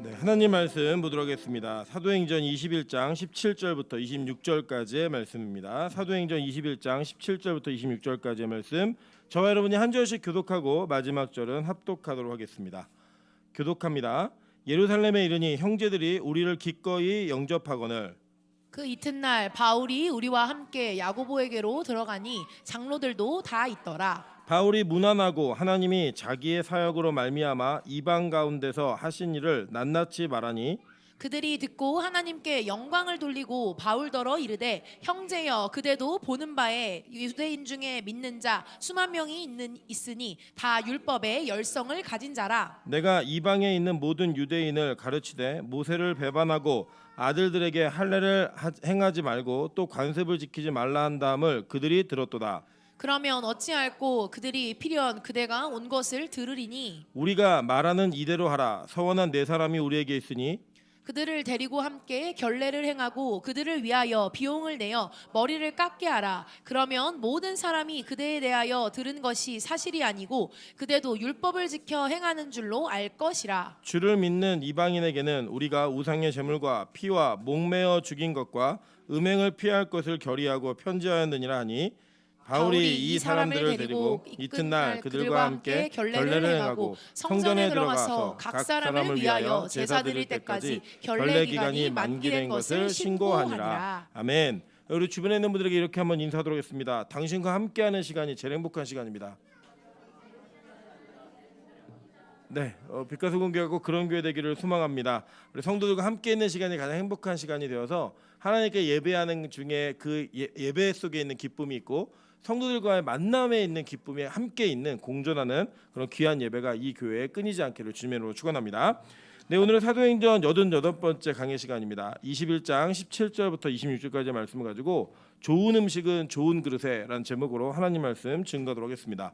네, 하나님 말씀 보도록 하겠습니다. 사도행전 21장 17절부터 26절까지의 말씀입니다. 사도행전 21장 17절부터 26절까지의 말씀, 저와 여러분이 한 절씩 교독하고 마지막 절은 합독하도록 하겠습니다. 교독합니다. 예루살렘에 이르니 형제들이 우리를 기꺼이 영접하거늘 그 이튿날 바울이 우리와 함께 야고보에게로 들어가니 장로들도 다 있더라. 바울이 문안하고 하나님이 자기의 사역으로 말미암아 이방 가운데서 하신 일을 낱낱이 말하니 그들이 듣고 하나님께 영광을 돌리고 바울더러 이르되 형제여 그대도 보는 바에 유대인 중에 믿는 자 수만 명이 있으니 다 율법의 열성을 가진 자라. 내가 이방에 있는 모든 유대인을 가르치되 모세를 배반하고 아들들에게 할례를 행하지 말고 또 관습을 지키지 말라 한 다음을 그들이 들었도다. 그러면 어찌할꼬 그들이 필연 그대가 온 것을 들으리니 우리가 말하는 이대로 하라. 서원한 네 사람이 우리에게 있으니 그들을 데리고 함께 결례를 행하고 그들을 위하여 비용을 내어 머리를 깎게 하라. 그러면 모든 사람이 그대에 대하여 들은 것이 사실이 아니고 그대도 율법을 지켜 행하는 줄로 알 것이라. 주를 믿는 이방인에게는 우리가 우상의 제물과 피와 목매어 죽인 것과 음행을 피할 것을 결의하고 편지하였느니라 하니 바울이 이 사람들을 데리고 이튿날 그들과 함께 결례를 행하고 성전에 들어가서 각 사람을 위하여 제사 드릴 때까지 결례 기간이 만기된 것을 신고하니라. 아멘. 우리 주변에 있는 분들에게 이렇게 한번 인사하도록 하겠습니다. 당신과 함께하는 시간이 제일 행복한 시간입니다. 네, 빛가소금교회하고 그런 교회 되기를 소망합니다. 우리 성도들과 함께 있는 시간이 가장 행복한 시간이 되어서 하나님께 예배하는 중에 그 예배 속에 있는 기쁨이 있고 성도들과의 만남에 있는 기쁨이 함께 있는 공존하는 그런 귀한 예배가 이 교회에 끊이지 않기를 주님의 이름으로 축원합니다. 네, 오늘은 사도행전 88번째 강의 시간입니다. 21장 17절부터 26절까지의 말씀을 가지고 좋은 음식은 좋은 그릇에라는 제목으로 하나님 말씀 증거하도록 하겠습니다.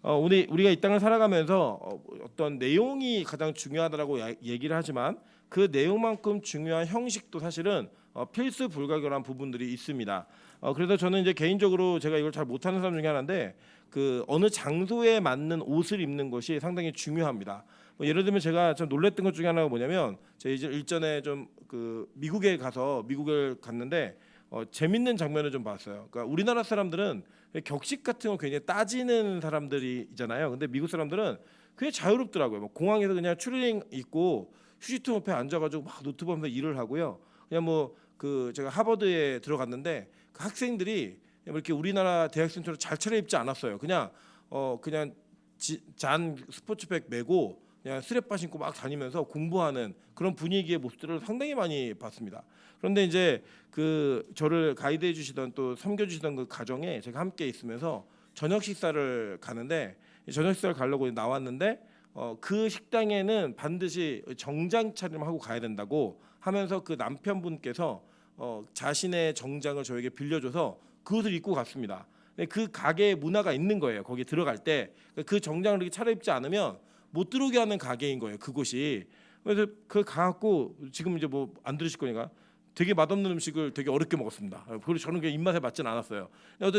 오늘 우리가 이 땅을 살아가면서 어떤 내용이 가장 중요하다고 얘기를 하지만 그 내용만큼 중요한 형식도 사실은 필수 불가결한 부분들이 있습니다. 그래서 저는 이제 개인적으로 제가 이걸 잘 못하는 사람 중에 하나인데 그 어느 장소에 맞는 옷을 입는 것이 상당히 중요합니다. 예를 들면 제가 좀 놀랬던 것 중에 하나가 뭐냐면 제가 이제 일전에 좀 그 미국을 갔는데 재밌는 장면을 좀 봤어요. 그러니까 우리나라 사람들은 격식 같은 거 굉장히 따지는 사람들이 있잖아요. 근데 미국 사람들은 굉장히 자유롭더라고요. 뭐 공항에서 그냥 추리닝 입고 휴지통 옆에 앉아가지고 막 노트북 하면서 일을 하고요. 그냥 뭐 그 제가 하버드에 들어갔는데 그 학생들이 이렇게 우리나라 대학생처럼 잘 차려입지 않았어요. 그냥 잔 스포츠백 메고 그냥 스랩바 신고 막 다니면서 공부하는 그런 분위기의 모습들을 상당히 많이 봤습니다. 그런데 이제 그 저를 가이드해 주시던 또 섬겨 주시던 그 가정에 제가 함께 있으면서 저녁 식사를 가는데 저녁 식사를 가려고 나왔는데 그 식당에는 반드시 정장 차림을 하고 가야 된다고 하면서 그 남편분께서 자신의 정장을 저에게 빌려줘서 그것을 입고 갔습니다. 그 가게의 문화가 있는 거예요. 거기 들어갈 때 그 정장을 이렇게 차려입지 않으면 못 들어오게 하는 가게인 거예요. 그곳이. 그래서 그 가갖고 지금 이제 뭐 안 들으실 거니까 되게 맛없는 음식을 되게 어렵게 먹었습니다. 그리고 저는 그게 입맛에 맞진 않았어요.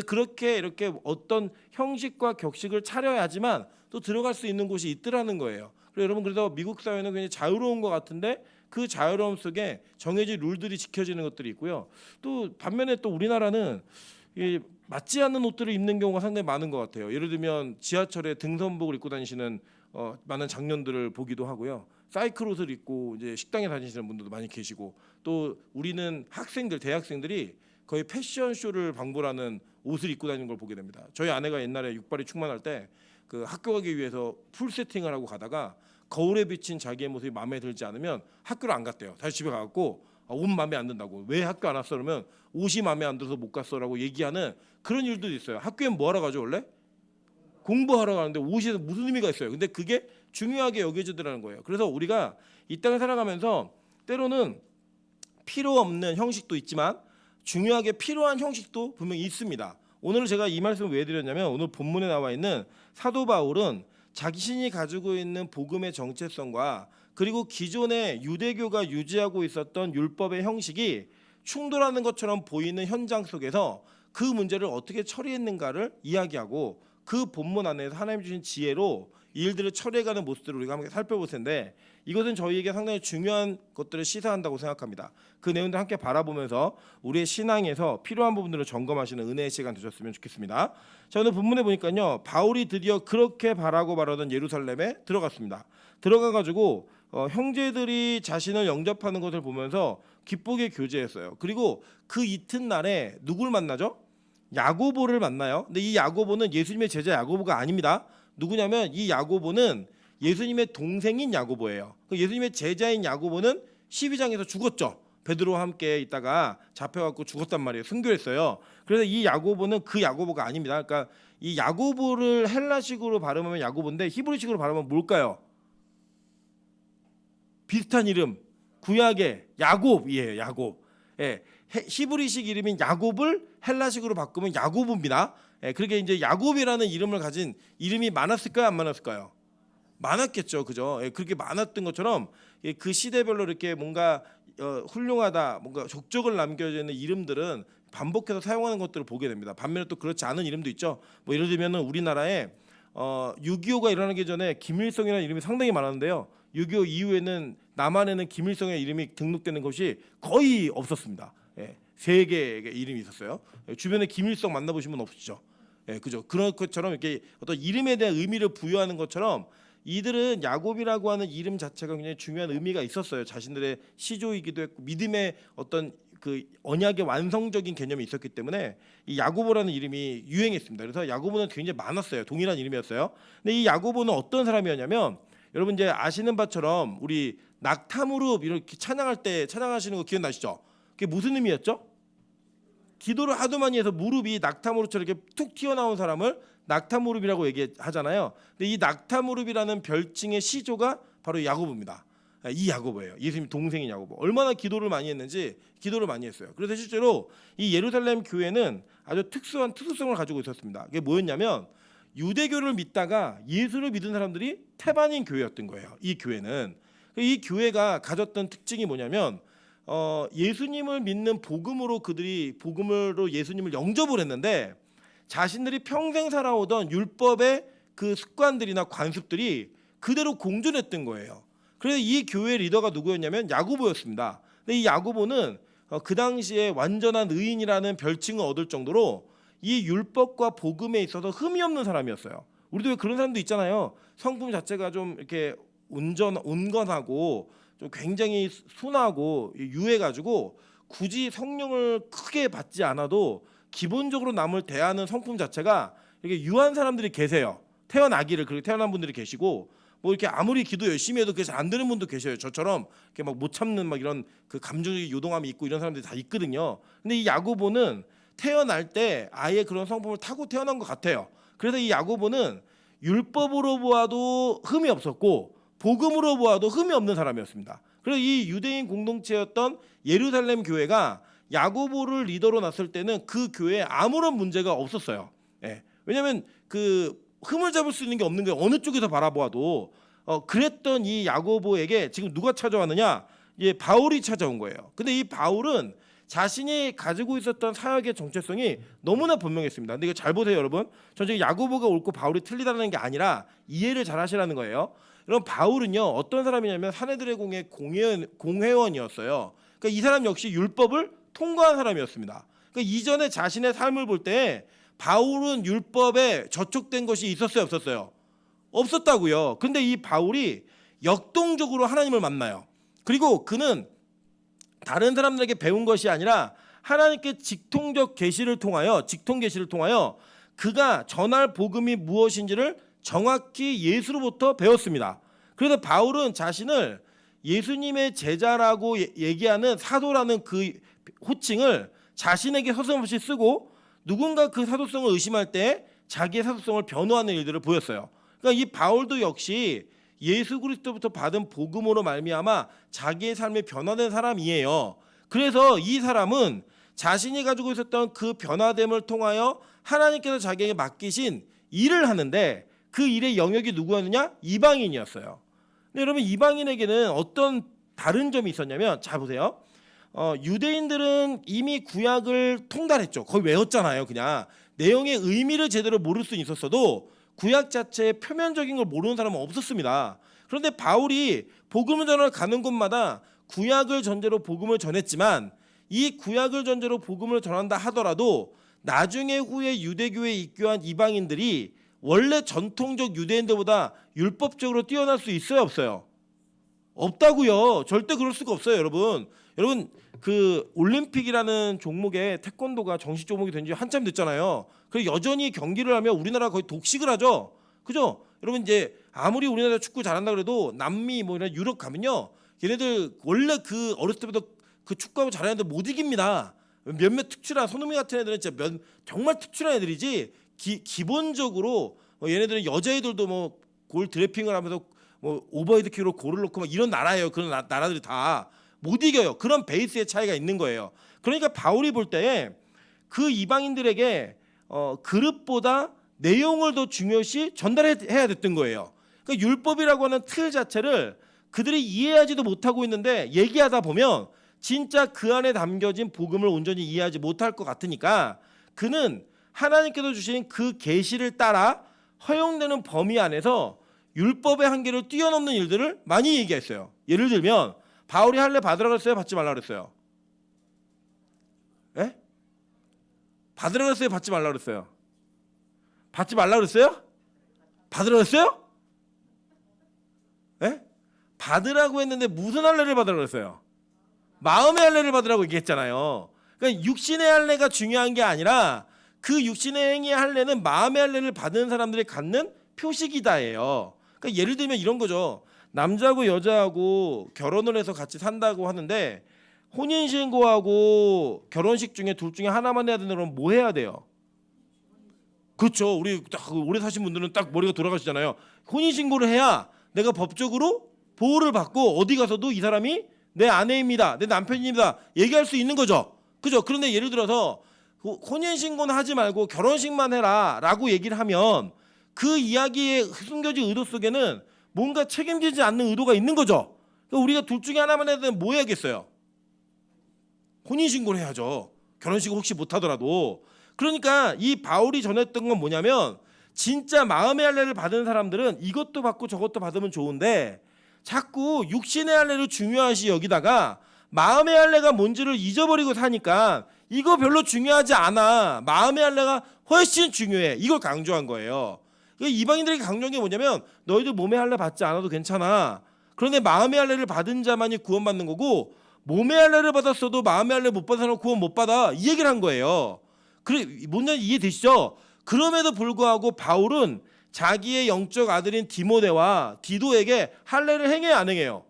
그렇게 이렇게 어떤 형식과 격식을 차려야지만 또 들어갈 수 있는 곳이 있더라는 거예요. 그래서 여러분 그래서 미국 사회는 굉장히 자유로운 것 같은데 그 자유로움 속에 정해진 룰들이 지켜지는 것들이 있고요. 또 반면에 또 우리나라는 맞지 않는 옷들을 입는 경우가 상당히 많은 것 같아요. 예를 들면 지하철에 등산복을 입고 다니시는 많은 장년들을 보기도 하고요. 사이클 옷을 입고 이제 식당에 다니시는 분들도 많이 계시고 또 우리는 학생들, 대학생들이 거의 패션쇼를 방불하는 옷을 입고 다니는 걸 보게 됩니다. 저희 아내가 옛날에 육발이 충만할 때 그 학교 가기 위해서 풀 세팅을 하고 가다가 거울에 비친 자기의 모습이 마음에 들지 않으면 학교를 안 갔대요. 다시 집에 가갖고 옷 마음에 안 든다고. 왜 학교 안 왔어? 그러면 옷이 마음에 안 들어서 못 갔어라고 얘기하는 그런 일도 있어요. 학교에 뭐 하러 가죠 원래? 공부하러 가는데 옷이 무슨 의미가 있어요? 근데 그게 중요하게 여겨지더라는 거예요. 그래서 우리가 이 땅을 살아가면서 때로는 필요 없는 형식도 있지만 중요하게 필요한 형식도 분명히 있습니다. 오늘 제가 이 말씀을 왜 드렸냐면 오늘 본문에 나와 있는 사도 바울은 자신이 가지고 있는 복음의 정체성과 그리고 기존의 유대교가 유지하고 있었던 율법의 형식이 충돌하는 것처럼 보이는 현장 속에서 그 문제를 어떻게 처리했는가를 이야기하고 그 본문 안에서 하나님 주신 지혜로 이 일들을 처리해가는 모습들을 우리가 함께 살펴볼 텐데 이것은 저희에게 상당히 중요한 것들을 시사한다고 생각합니다. 그 내용들 함께 바라보면서 우리의 신앙에서 필요한 부분들을 점검하시는 은혜의 시간 되셨으면 좋겠습니다. 자, 오늘 본문에 보니까요, 바울이 드디어 그렇게 바라고 바라던 예루살렘에 들어갔습니다. 들어가가지고 형제들이 자신을 영접하는 것을 보면서 기쁘게 교제했어요. 그리고 그 이튿날에 누굴 만나죠? 야고보를 만나요. 근데 이 야고보는 예수님의 제자 야고보가 아닙니다. 누구냐면 이 야고보는 예수님의 동생인 야고보예요. 예수님의 제자인 야고보는 12장에서 죽었죠. 베드로와 함께 있다가 잡혀갖고 죽었단 말이에요. 순교했어요. 그래서 이 야고보는 그 야고보가 아닙니다. 그러니까 이 야고보를 헬라식으로 발음하면 야고보인데 히브리식으로 발음하면 뭘까요? 비슷한 이름, 구약의 야곱이에요. 야곱. 예, 히브리식 이름인 야곱을 헬라식으로 바꾸면 야고보입니다. 예, 그렇게 이제 야곱이라는 이름을 가진 이름이 많았을까요, 안 많았을까요? 많았겠죠, 그죠? 예, 그렇게 많았던 것처럼 그 시대별로 이렇게 뭔가 훌륭하다, 뭔가 족적을 남겨주는 이름들은 반복해서 사용하는 것들을 보게 됩니다. 반면에 또 그렇지 않은 이름도 있죠. 뭐 예를 들면은 우리나라에 6.25가 일어나기 전에 김일성이라는 이름이 상당히 많았는데요. 6.25 이후에는 남한에는 김일성의 이름이 등록되는 것이 거의 없었습니다. 예, 3개의 이름이 있었어요. 예, 주변에 김일성 만나보신 분 없으시죠? 예, 그죠? 그런 것처럼 이렇게 어떤 이름에 대한 의미를 부여하는 것처럼 이들은 야곱이라고 하는 이름 자체가 굉장히 중요한 의미가 있었어요. 자신들의 시조이기도 했고 믿음의 어떤 그 언약의 완성적인 개념이 있었기 때문에 이 야고보라는 이름이 유행했습니다. 그래서 야고보는 굉장히 많았어요. 동일한 이름이었어요. 근데 이 야고보는 어떤 사람이었냐면 여러분 이제 아시는 바처럼 우리 낙타무릎 이렇게 찬양할 때 찬양하시는 거 기억나시죠? 그게 무슨 의미였죠? 기도를 하도 많이 해서 무릎이 낙타무릎처럼 이렇게 툭 튀어나온 사람을 낙타무릎이라고 얘기하잖아요. 근데 이 낙타무릎이라는 별칭의 시조가 바로 야고보입니다. 이 야고보예요. 예수님 동생인 야고보. 얼마나 기도를 많이 했는지 기도를 많이 했어요. 그래서 실제로 이 예루살렘 교회는 아주 특수한 특수성을 가지고 있었습니다. 그게 뭐였냐면 유대교를 믿다가 예수를 믿은 사람들이 태반인 교회였던 거예요. 이 교회는. 이 교회가 가졌던 특징이 뭐냐면 예수님을 믿는 복음으로 그들이 복음으로 예수님을 영접을 했는데 자신들이 평생 살아오던 율법의 그 습관들이나 관습들이 그대로 공존했던 거예요. 그래서 이 교회 리더가 누구였냐면 야고보였습니다. 근데 이 야고보는 그 당시에 완전한 의인이라는 별칭을 얻을 정도로 이 율법과 복음에 있어서 흠이 없는 사람이었어요. 우리도 왜 그런 사람도 있잖아요. 성품 자체가 좀 이렇게 온건하고 좀 굉장히 순하고 유해가지고 굳이 성령을 크게 받지 않아도 기본적으로 남을 대하는 성품 자체가 이렇게 유한 사람들이 계세요. 태어나기를 그렇게 태어난 분들이 계시고 뭐 이렇게 아무리 기도 열심히 해도 그게 잘 안 되는 분도 계셔요. 저처럼 이렇게 막 못 참는 막 이런 그 감정의 요동함이 있고 이런 사람들이 다 있거든요. 근데 이 야고보는 태어날 때 아예 그런 성품을 타고 태어난 것 같아요. 그래서 이 야고보는 율법으로 보아도 흠이 없었고 복음으로 보아도 흠이 없는 사람이었습니다. 그래서 이 유대인 공동체였던 예루살렘 교회가 야고보를 리더로 놨을 때는 그 교회에 아무런 문제가 없었어요. 예. 왜냐하면 그 흠을 잡을 수 있는 게 없는 거예요. 어느 쪽에서 바라보아도 그랬던 이 야고보에게 지금 누가 찾아왔느냐? 바울이 찾아온 거예요. 근데 이 바울은 자신이 가지고 있었던 사역의 정체성이 너무나 분명했습니다. 근데 이거 잘 보세요, 여러분. 전 지금 야고보가 옳고 바울이 틀리다는 게 아니라 이해를 잘 하시라는 거예요. 그럼 바울은요 어떤 사람이냐면 사내들의 공회원이었어요. 그러니까 이 사람 역시 율법을 통과한 사람이었습니다. 그러니까 이전에 자신의 삶을 볼 때 바울은 율법에 저촉된 것이 있었어요, 없었어요? 없었다고요. 근데 이 바울이 역동적으로 하나님을 만나요. 그리고 그는 다른 사람들에게 배운 것이 아니라 하나님께 직통적 계시를 통하여 그가 전할 복음이 무엇인지를 정확히 예수로부터 배웠습니다. 그래서 바울은 자신을 예수님의 제자라고 얘기하는 사도라는 그 호칭을 자신에게 서슴없이 쓰고 누군가 그 사도성을 의심할 때 자기의 사도성을 변호하는 일들을 보였어요. 그러니까 이 바울도 역시 예수 그리스도부터 받은 복음으로 말미암아 자기의 삶이 변화된 사람이에요. 그래서 이 사람은 자신이 가지고 있었던 그 변화됨을 통하여 하나님께서 자기에게 맡기신 일을 하는데 그 일의 영역이 누구였느냐? 이방인이었어요. 근데 여러분 이방인에게는 어떤 다른 점이 있었냐면 잘 보세요. 유대인들은 이미 구약을 통달했죠. 거의 외웠잖아요. 그냥 내용의 의미를 제대로 모를 수 있었어도 구약 자체의 표면적인 걸 모르는 사람은 없었습니다. 그런데 바울이 복음을 전하러 가는 곳마다 구약을 전제로 복음을 전했지만 이 구약을 전제로 복음을 전한다 하더라도 나중에 후에 유대교에 입교한 이방인들이 원래 전통적 유대인들보다 율법적으로 뛰어날 수 있어요, 없어요? 없다고요. 절대 그럴 수가 없어요, 여러분. 여러분 그 올림픽이라는 종목에 태권도가 정식 종목이 된 지 한참 됐잖아요. 그리고 여전히 경기를 하면 우리나라 거의 독식을 하죠. 그죠? 여러분 이제 아무리 우리나라 축구 잘한다 그래도 남미 뭐 이런 유럽 가면요. 얘네들 원래 그 어렸을 때부터 그 축구하고 잘하는 애들 못 이깁니다. 몇몇 특출한 손흥민 같은 애들은 진짜 정말 특출한 애들이지 기본적으로 얘네들은 여자애들도 뭐 골 드래핑을 하면서 뭐 오버헤드킥으로 골을 넣고 막 이런 나라예요. 그런 나라들이 다 못 이겨요. 그런 베이스의 차이가 있는 거예요. 그러니까 바울이 볼 때에 그 이방인들에게 그릇보다 내용을 더 중요시 전달해야 됐던 거예요. 그러니까 율법이라고 하는 틀 자체를 그들이 이해하지도 못하고 있는데 얘기하다 보면 진짜 그 안에 담겨진 복음을 온전히 이해하지 못할 것 같으니까 그는 하나님께서 주신 그 계시를 따라 허용되는 범위 안에서 율법의 한계를 뛰어넘는 일들을 많이 얘기했어요. 예를 들면 바울이 할례 받으라 그랬어요? 받지 말라 그랬어요? 예? 받으라 그랬어요? 받지 말라 그랬어요? 받지 말라 그랬어요? 받으라 그랬어요? 예? 받으라고 했는데 무슨 할례를 받으라 그랬어요? 마음의 할례를 받으라고 얘기했잖아요. 그러니까 육신의 할례가 중요한 게 아니라 그 육신의 행위의 할례는 마음의 할례를 받은 사람들이 갖는 표식이다예요. 그러니까 예를 들면 이런 거죠. 남자하고 여자하고 결혼을 해서 같이 산다고 하는데 혼인신고하고 결혼식 중에 둘 중에 하나만 해야 되는 뭐 해야 돼요? 그렇죠. 우리 딱 오래 사신 분들은 딱 머리가 돌아가시잖아요. 혼인신고를 해야 내가 법적으로 보호를 받고 어디 가서도 이 사람이 내 아내입니다, 내 남편입니다 얘기할 수 있는 거죠. 그죠? 그런데 예를 들어서 혼인신고는 하지 말고 결혼식만 해라 라고 얘기를 하면 그 이야기의 숨겨진 의도 속에는 뭔가 책임지지 않는 의도가 있는 거죠. 그러니까 우리가 둘 중에 하나만 해야 되면 뭐 해야겠어요? 혼인신고를 해야죠. 결혼식을 혹시 못하더라도. 그러니까 이 바울이 전했던 건 뭐냐면 진짜 마음의 할례를 받은 사람들은 이것도 받고 저것도 받으면 좋은데 자꾸 육신의 할례를 중요하시 여기다가 마음의 할례가 뭔지를 잊어버리고 사니까 이거 별로 중요하지 않아. 마음의 할례가 훨씬 중요해. 이걸 강조한 거예요. 이방인들에게 강조한 게 뭐냐면 너희들 몸의 할례 받지 않아도 괜찮아. 그런데 마음의 할례를 받은 자만이 구원받는 거고 몸의 할례를 받았어도 마음의 할례 못 받은 사람은 구원 못 받아. 이 얘기를 한 거예요. 그래 뭔지 이해되시죠? 그럼에도 불구하고 바울은 자기의 영적 아들인 디모데와 디도에게 할례를 행해야 안 행해요?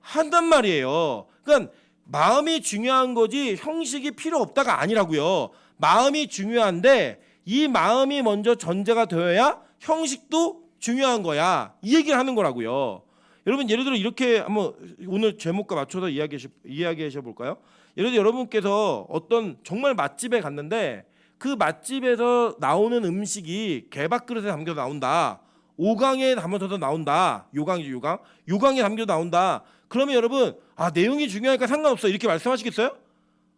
한단 말이에요. 그러니까 마음이 중요한 거지 형식이 필요 없다가 아니라고요. 마음이 중요한데 이 마음이 먼저 전제가 되어야 형식도 중요한 거야. 이 얘기를 하는 거라고요. 여러분 예를 들어 이렇게 한번 오늘 제목과 맞춰서 이야기하셔 볼까요? 예를 들어 여러분께서 어떤 정말 맛집에 갔는데 그 맛집에서 나오는 음식이 개밥 그릇에 담겨 나온다. 5강에 담겨서 나온다. 요강에 담겨 나온다. 그러면 여러분 내용이 중요하니까 상관없어 이렇게 말씀하시겠어요?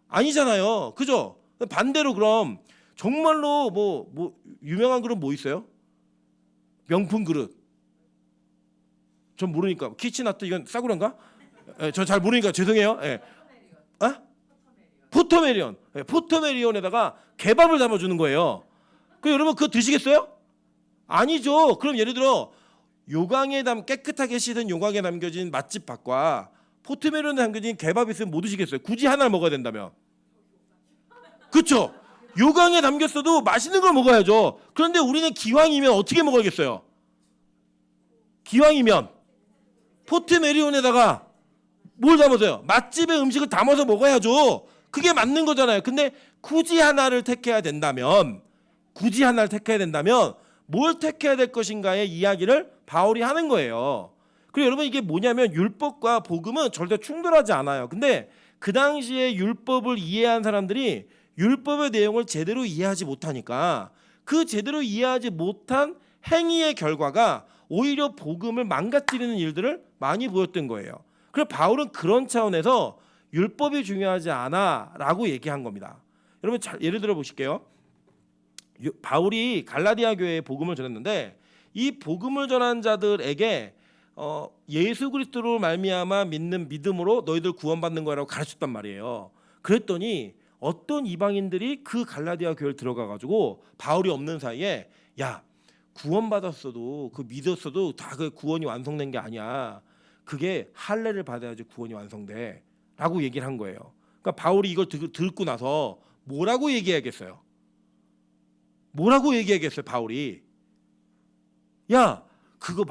아니잖아요. 그죠? 반대로 그럼 정말로 뭐 유명한 그릇 뭐 있어요? 명품 그릇. 전 모르니까 키친아트 이건 싸구려인가? 저 잘 모르니까 죄송해요. 예. 포터메리온. 포터메리온에다가 개밥을 담아주는 거예요. 그 여러분 그거 드시겠어요? 아니죠. 그럼 예를 들어 깨끗하게 씻은 요강에 담겨진 맛집 밥과 포터메리온에 담겨진 개밥이 있으면 못 드시겠어요? 굳이 하나를 먹어야 된다면. 그렇죠? 요강에 담겼어도 맛있는 걸 먹어야죠. 그런데 우리는 기왕이면 어떻게 먹어야겠어요? 기왕이면 포트메리온에다가 뭘 담아서요? 맛집의 음식을 담아서 먹어야죠. 그게 맞는 거잖아요. 근데 굳이 하나를 택해야 된다면 뭘 택해야 될 것인가의 이야기를 바울이 하는 거예요. 그리고 여러분 이게 뭐냐면 율법과 복음은 절대 충돌하지 않아요. 근데 그 당시에 율법을 이해한 사람들이 율법의 내용을 제대로 이해하지 못하니까 그 제대로 이해하지 못한 행위의 결과가 오히려 복음을 망가뜨리는 일들을 많이 보였던 거예요. 그래서 바울은 그런 차원에서 율법이 중요하지 않아라고 얘기한 겁니다. 여러분 예를 들어 보실게요. 바울이 갈라디아 교회에 복음을 전했는데 이 복음을 전한 자들에게 예수 그리스도로 말미암아 믿는 믿음으로 너희들 구원받는 거라고 가르쳤단 말이에요. 그랬더니 어떤 이방인들이 그 갈라디아 교회를 들어가 가지고 바울이 없는 사이에 야 구원받았어도 그 믿었어도 다 그 구원이 완성된 게 아니야. 그게 할례를 받아야지 구원이 완성돼라고 얘기를 한 거예요. 그러니까 바울이 이걸 듣고 나서 뭐라고 얘기해야겠어요? 뭐라고 얘기해야겠어요, 바울이? 야, 그거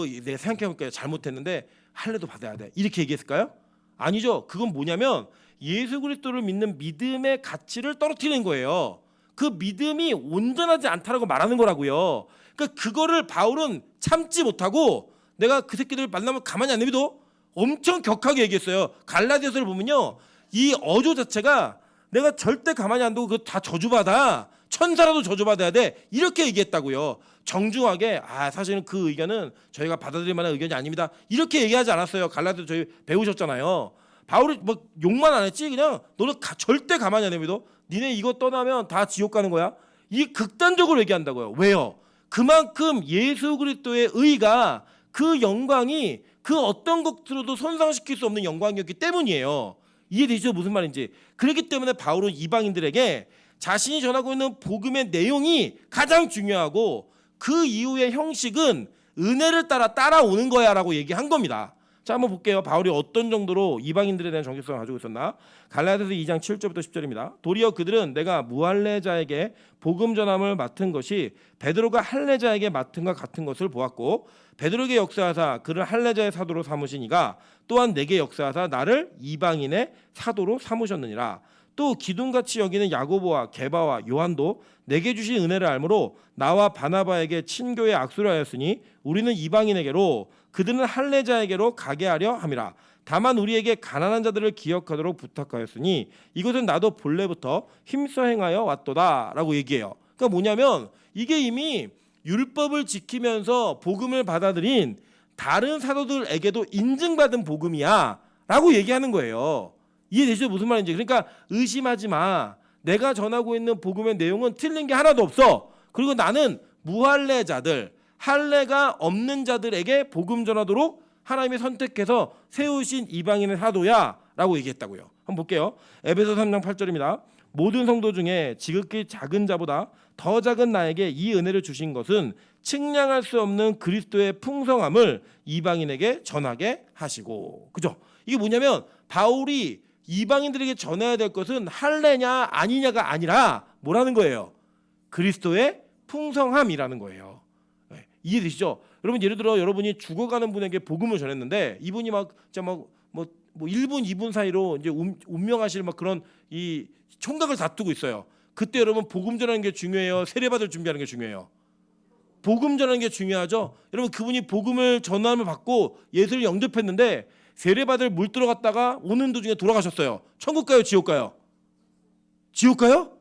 내가 생각해보니까 잘못했는데 할례도 받아야 돼. 이렇게 얘기했을까요? 아니죠. 그건 뭐냐면 예수 그리스도를 믿는 믿음의 가치를 떨어뜨리는 거예요. 그 믿음이 온전하지 않다라고 말하는 거라고요. 그러니까 그거를 바울은 참지 못하고 내가 그 새끼들 만나면 가만히 안 내비둬? 엄청 격하게 얘기했어요. 갈라디아서를 보면요. 이 어조 자체가 내가 절대 가만히 안 두고 그거 다 저주받아. 천사라도 저주받아야 돼. 이렇게 얘기했다고요. 정중하게 사실은 그 의견은 저희가 받아들일 만한 의견이 아닙니다. 이렇게 얘기하지 않았어요. 갈라디아서 저희 배우셨잖아요. 바울이 뭐 욕만 안 했지 그냥 너는 절대 가만히 안 내비둬. 니네 이거 떠나면 다 지옥 가는 거야. 이 극단적으로 얘기한다고요. 왜요? 그만큼 예수 그리스도의 의가 그 영광이 그 어떤 것으로도 손상시킬 수 없는 영광이었기 때문이에요. 이해되시죠? 무슨 말인지. 그렇기 때문에 바울은 이방인들에게 자신이 전하고 있는 복음의 내용이 가장 중요하고 그 이후의 형식은 은혜를 따라오는 거야라고 얘기한 겁니다. 자, 한번 볼게요. 바울이 어떤 정도로 이방인들에 대한 정체성을 가지고 있었나? 갈라디아서 2장 7절부터 10절입니다. 도리어 그들은 내가 무할례자에게 복음 전함을 맡은 것이 베드로가 할례자에게 맡은과 같은 것을 보았고 베드로에게 역사하사 그를 할례자의 사도로 삼으시니가 또한 내게 역사하사 나를 이방인의 사도로 삼으셨느니라. 또 기둥같이 여기는 야고보와 게바와 요한도 내게 주신 은혜를 알므로 나와 바나바에게 친교에 악수를 하였으니 우리는 이방인에게로 그들은 할례자에게로 가게 하려 함이라. 다만 우리에게 가난한 자들을 기억하도록 부탁하였으니 이것은 나도 본래부터 힘써 행하여 왔도다라고 얘기해요. 그러니까 뭐냐면 이게 이미 율법을 지키면서 복음을 받아들인 다른 사도들에게도 인증받은 복음이야라고 얘기하는 거예요. 이해되시죠? 무슨 말인지. 그러니까 의심하지 마. 내가 전하고 있는 복음의 내용은 틀린 게 하나도 없어. 그리고 나는 무할례자들, 할례가 없는 자들에게 복음 전하도록 하나님이 선택해서 세우신 이방인의 사도야라고 얘기했다고요. 한번 볼게요. 에베소 3장 8절입니다. 모든 성도 중에 지극히 작은 자보다 더 작은 나에게 이 은혜를 주신 것은 측량할 수 없는 그리스도의 풍성함을 이방인에게 전하게 하시고. 그죠? 이게 뭐냐면 바울이 이방인들에게 전해야 될 것은 할례냐 아니냐가 아니라 뭐라는 거예요? 그리스도의 풍성함이라는 거예요. 네, 이해되시죠? 여러분 예를 들어 여러분이 죽어가는 분에게 복음을 전했는데 이분이 막 진짜 뭐 1분 2분 사이로 이제 운명하실 막 그런 이 총각을 다투고 있어요. 그때 여러분 복음 전하는 게 중요해요? 세례받을 준비하는 게 중요해요? 복음 전하는 게 중요하죠. 여러분 그분이 복음을 전함을 받고 예수를 영접했는데 세례받을 물 들어갔다가 오는 도중에 돌아가셨어요. 천국 가요? 지옥 가요? 지옥 가요?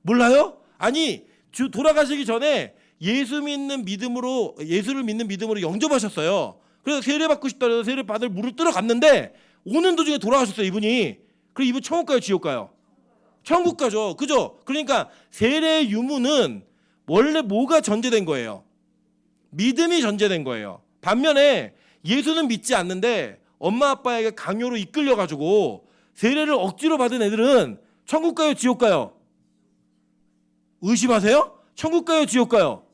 몰라요? 아니 돌아가시기 전에 예수를 믿는 믿음으로 영접하셨어요. 그래서 세례받고 싶다 해서 세례받을 물을 들어갔는데 오는 도중에 돌아가셨어요. 이분이. 그래서 이분 천국 가요? 지옥 가요? 천국 가죠. 그죠? 그러니까 세례 유무는 원래 뭐가 전제된 거예요? 믿음이 전제된 거예요. 반면에 예수는 믿지 않는데 엄마 아빠에게 강요로 이끌려가지고 세례를 억지로 받은 애들은 천국 가요? 지옥 가요? 의심하세요? 천국 가요? 지옥 가요?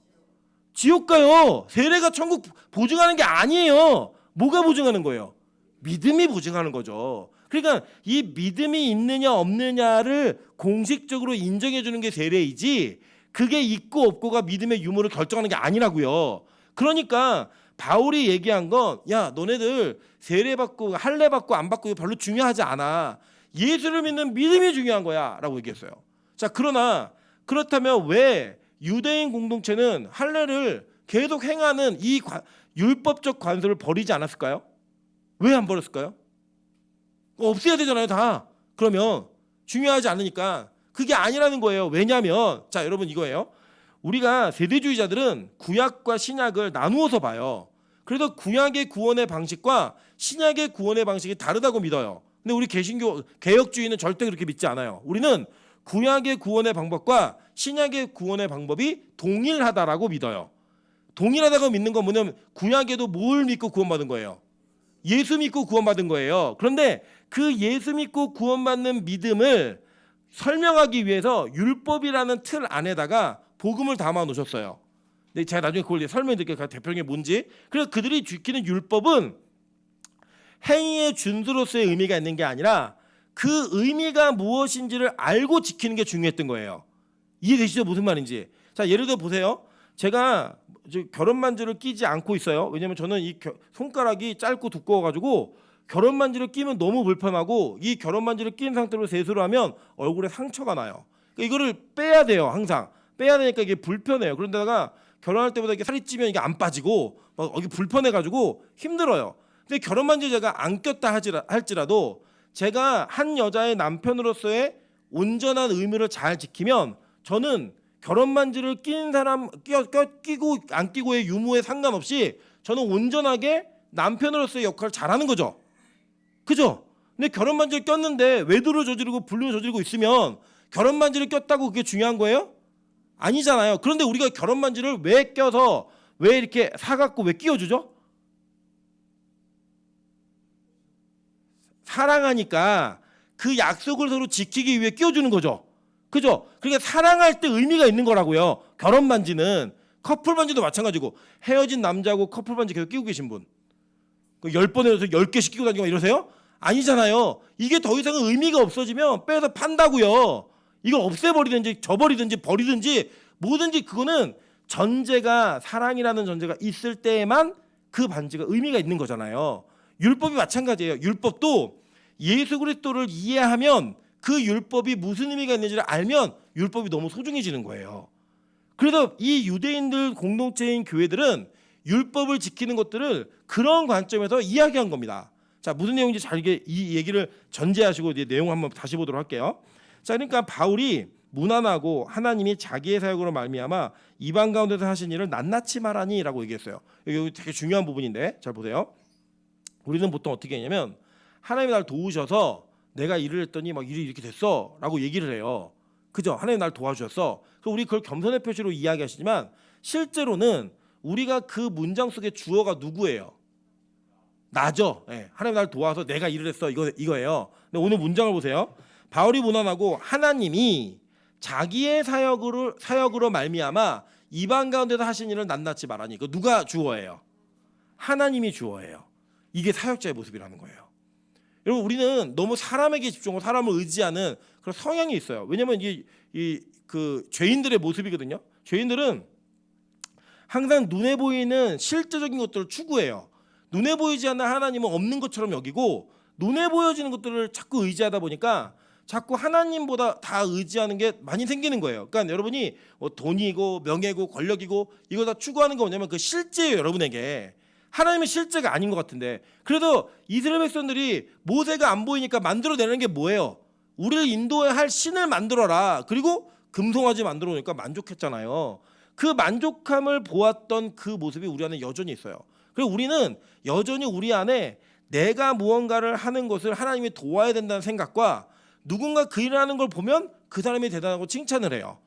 지옥 가요. 세례가 천국 보증하는 게 아니에요. 뭐가 보증하는 거예요? 믿음이 보증하는 거죠. 그러니까 이 믿음이 있느냐 없느냐를 공식적으로 인정해 주는 게 세례이지 그게 있고 없고가 믿음의 유무를 결정하는 게 아니라고요. 그러니까 바울이 얘기한 건 야 너네들 세례 받고 할례 받고 안 받고 별로 중요하지 않아. 예수를 믿는 믿음이 중요한 거야 라고 얘기했어요. 자 그러나 그렇다면 왜 유대인 공동체는 할례를 계속 행하는 이 율법적 관습을 버리지 않았을까요? 왜 안 버렸을까요? 없애야 되잖아요 다. 그러면 중요하지 않으니까 그게 아니라는 거예요. 왜냐하면 자 여러분 이거예요. 우리가 세대주의자들은 구약과 신약을 나누어서 봐요. 그래서 구약의 구원의 방식과 신약의 구원의 방식이 다르다고 믿어요. 근데 우리 개신교 개혁주의는 절대 그렇게 믿지 않아요. 우리는 구약의 구원의 방법과 신약의 구원의 방법이 동일하다라고 믿어요. 동일하다고 믿는 건 뭐냐면 구약에도 뭘 믿고 구원받은 거예요? 예수 믿고 구원받은 거예요. 그런데 그 예수 믿고 구원받는 믿음을 설명하기 위해서 율법이라는 틀 안에다가 복음을 담아 놓으셨어요. 근데 제가 나중에 그걸 설명드릴게요. 그 대표적인 게 뭔지. 그래서 그들이 지키는 율법은 행위의 준수로서의 의미가 있는 게 아니라 그 의미가 무엇인지를 알고 지키는 게 중요했던 거예요. 이해되시죠? 무슨 말인지. 자, 예를 들어 보세요. 제가 결혼 반지를 끼지 않고 있어요. 왜냐면 저는 이 손가락이 짧고 두꺼워가지고 결혼 반지를 끼면 너무 불편하고 이 결혼 반지를 낀 상태로 세수를 하면 얼굴에 상처가 나요. 그러니까 이거를 빼야 돼요. 항상 빼야 되니까 이게 불편해요. 그런데다가 결혼할 때보다 이게 살이 찌면 이게 안 빠지고 막 이게 불편해가지고 힘들어요. 근데 결혼 반지 제가 안 꼈다 할지라도 제가 한 여자의 남편으로서의 온전한 의무를 잘 지키면 저는 결혼 반지를 낀 사람 끼고 안 끼고의 유무에 상관없이 저는 온전하게 남편으로서의 역할을 잘하는 거죠. 그죠? 근데 결혼 반지를 꼈는데 외도를 저지르고 불륜을 저지르고 있으면 결혼 반지를 꼈다고 그게 중요한 거예요? 아니잖아요. 그런데 우리가 결혼 반지를 왜 껴서 왜 이렇게 사갖고 왜 끼워주죠? 사랑하니까 그 약속을 서로 지키기 위해 끼워주는 거죠. 그죠? 그러니까 사랑할 때 의미가 있는 거라고요. 결혼 반지는 커플 반지도 마찬가지고 헤어진 남자하고 커플 반지 계속 끼고 계신 분 10번에 해서 10개씩 끼고 다니고 이러세요? 아니잖아요. 이게 더 이상은 의미가 없어지면 빼서 판다고요. 이걸 없애버리든지 저버리든지 버리든지 뭐든지 그거는 전제가 사랑이라는 전제가 있을 때에만 그 반지가 의미가 있는 거잖아요. 율법이 마찬가지예요. 율법도 예수 그리스도를 이해하면 그 율법이 무슨 의미가 있는지를 알면 율법이 너무 소중해지는 거예요. 그래서 이 유대인들 공동체인 교회들은 율법을 지키는 것들을 그런 관점에서 이야기한 겁니다. 자, 무슨 내용인지 잘 이 얘기를 전제하시고 이제 내용 한번 다시 보도록 할게요. 자, 그러니까 바울이 무난하고 하나님이 자기의 사역으로 말미암아 이방 가운데서 하신 일을 낱낱이 말하니라고 얘기했어요. 여기 되게 중요한 부분인데 잘 보세요. 우리는 보통 어떻게 했냐면 하나님이 날 도우셔서 내가 일을 했더니 막 일이 이렇게 됐어라고 얘기를 해요. 그죠? 하나님 날 도와주셨어. 그래서 우리 그걸 겸손의 표시로 이야기하시지만 실제로는 우리가 그 문장 속의 주어가 누구예요? 나죠. 네. 하나님 날 도와서 내가 일을 했어 이거예요. 근데 오늘 문장을 보세요. 바울이 문안하고 하나님이 자기의 사역으로 말미암아 이방 가운데서 하신 일을 낱낱이 말하니 그 누가 주어예요? 하나님이 주어예요. 이게 사역자의 모습이라는 거예요. 여러분 우리는 너무 사람에게 집중하고 사람을 의지하는 그런 성향이 있어요. 왜냐하면 그 죄인들의 모습이거든요. 죄인들은 항상 눈에 보이는 실제적인 것들을 추구해요. 눈에 보이지 않는 하나님은 없는 것처럼 여기고 눈에 보여지는 것들을 자꾸 의지하다 보니까 자꾸 하나님보다 다 의지하는 게 많이 생기는 거예요. 그러니까 여러분이 돈이고 명예고 권력이고 이거 다 추구하는 게 뭐냐면 그 실제예요. 여러분에게 하나님의 실제가 아닌 것 같은데 그래도 이스라엘 백성들이 모세가 안 보이니까 만들어내는 게 뭐예요? 우리를 인도해야 할 신을 만들어라. 그리고 금송아지 만들어 놓으니까 만족했잖아요. 그 만족함을 보았던 그 모습이 우리 안에 여전히 있어요. 그리고 우리는 여전히 우리 안에 내가 무언가를 하는 것을 하나님이 도와야 된다는 생각과 누군가 그 일을 하는 걸 보면 그 사람이 대단하고 칭찬을 해요.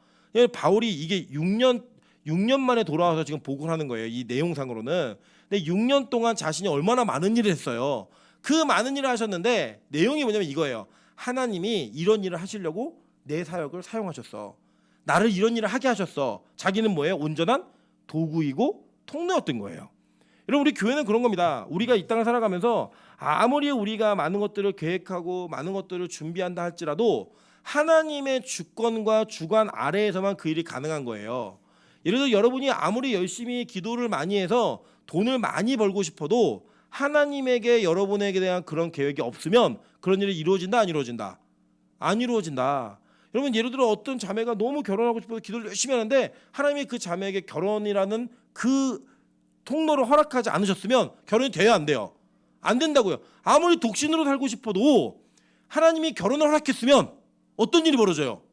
바울이 이게 6년 만에 돌아와서 지금 보고를 하는 거예요. 이 내용상으로는. 근데 6년 동안 자신이 얼마나 많은 일을 했어요. 그 많은 일을 하셨는데 내용이 뭐냐면 이거예요. 하나님이 이런 일을 하시려고 내 사역을 사용하셨어. 나를 이런 일을 하게 하셨어. 자기는 뭐예요? 온전한 도구이고 통로였던 거예요. 여러분 우리 교회는 그런 겁니다. 우리가 이 땅을 살아가면서 아무리 우리가 많은 것들을 계획하고 많은 것들을 준비한다 할지라도 하나님의 주권과 주관 아래에서만 그 일이 가능한 거예요. 예를 들어 여러분이 아무리 열심히 기도를 많이 해서 돈을 많이 벌고 싶어도 하나님에게 여러분에게 대한 그런 계획이 없으면 그런 일이 이루어진다 안 이루어진다? 안 이루어진다. 여러분 예를 들어 어떤 자매가 너무 결혼하고 싶어서 기도를 열심히 하는데 하나님이 그 자매에게 결혼이라는 그 통로를 허락하지 않으셨으면 결혼이 돼야 안 돼요? 안 된다고요. 아무리 독신으로 살고 싶어도 하나님이 결혼을 허락했으면 어떤 일이 벌어져요?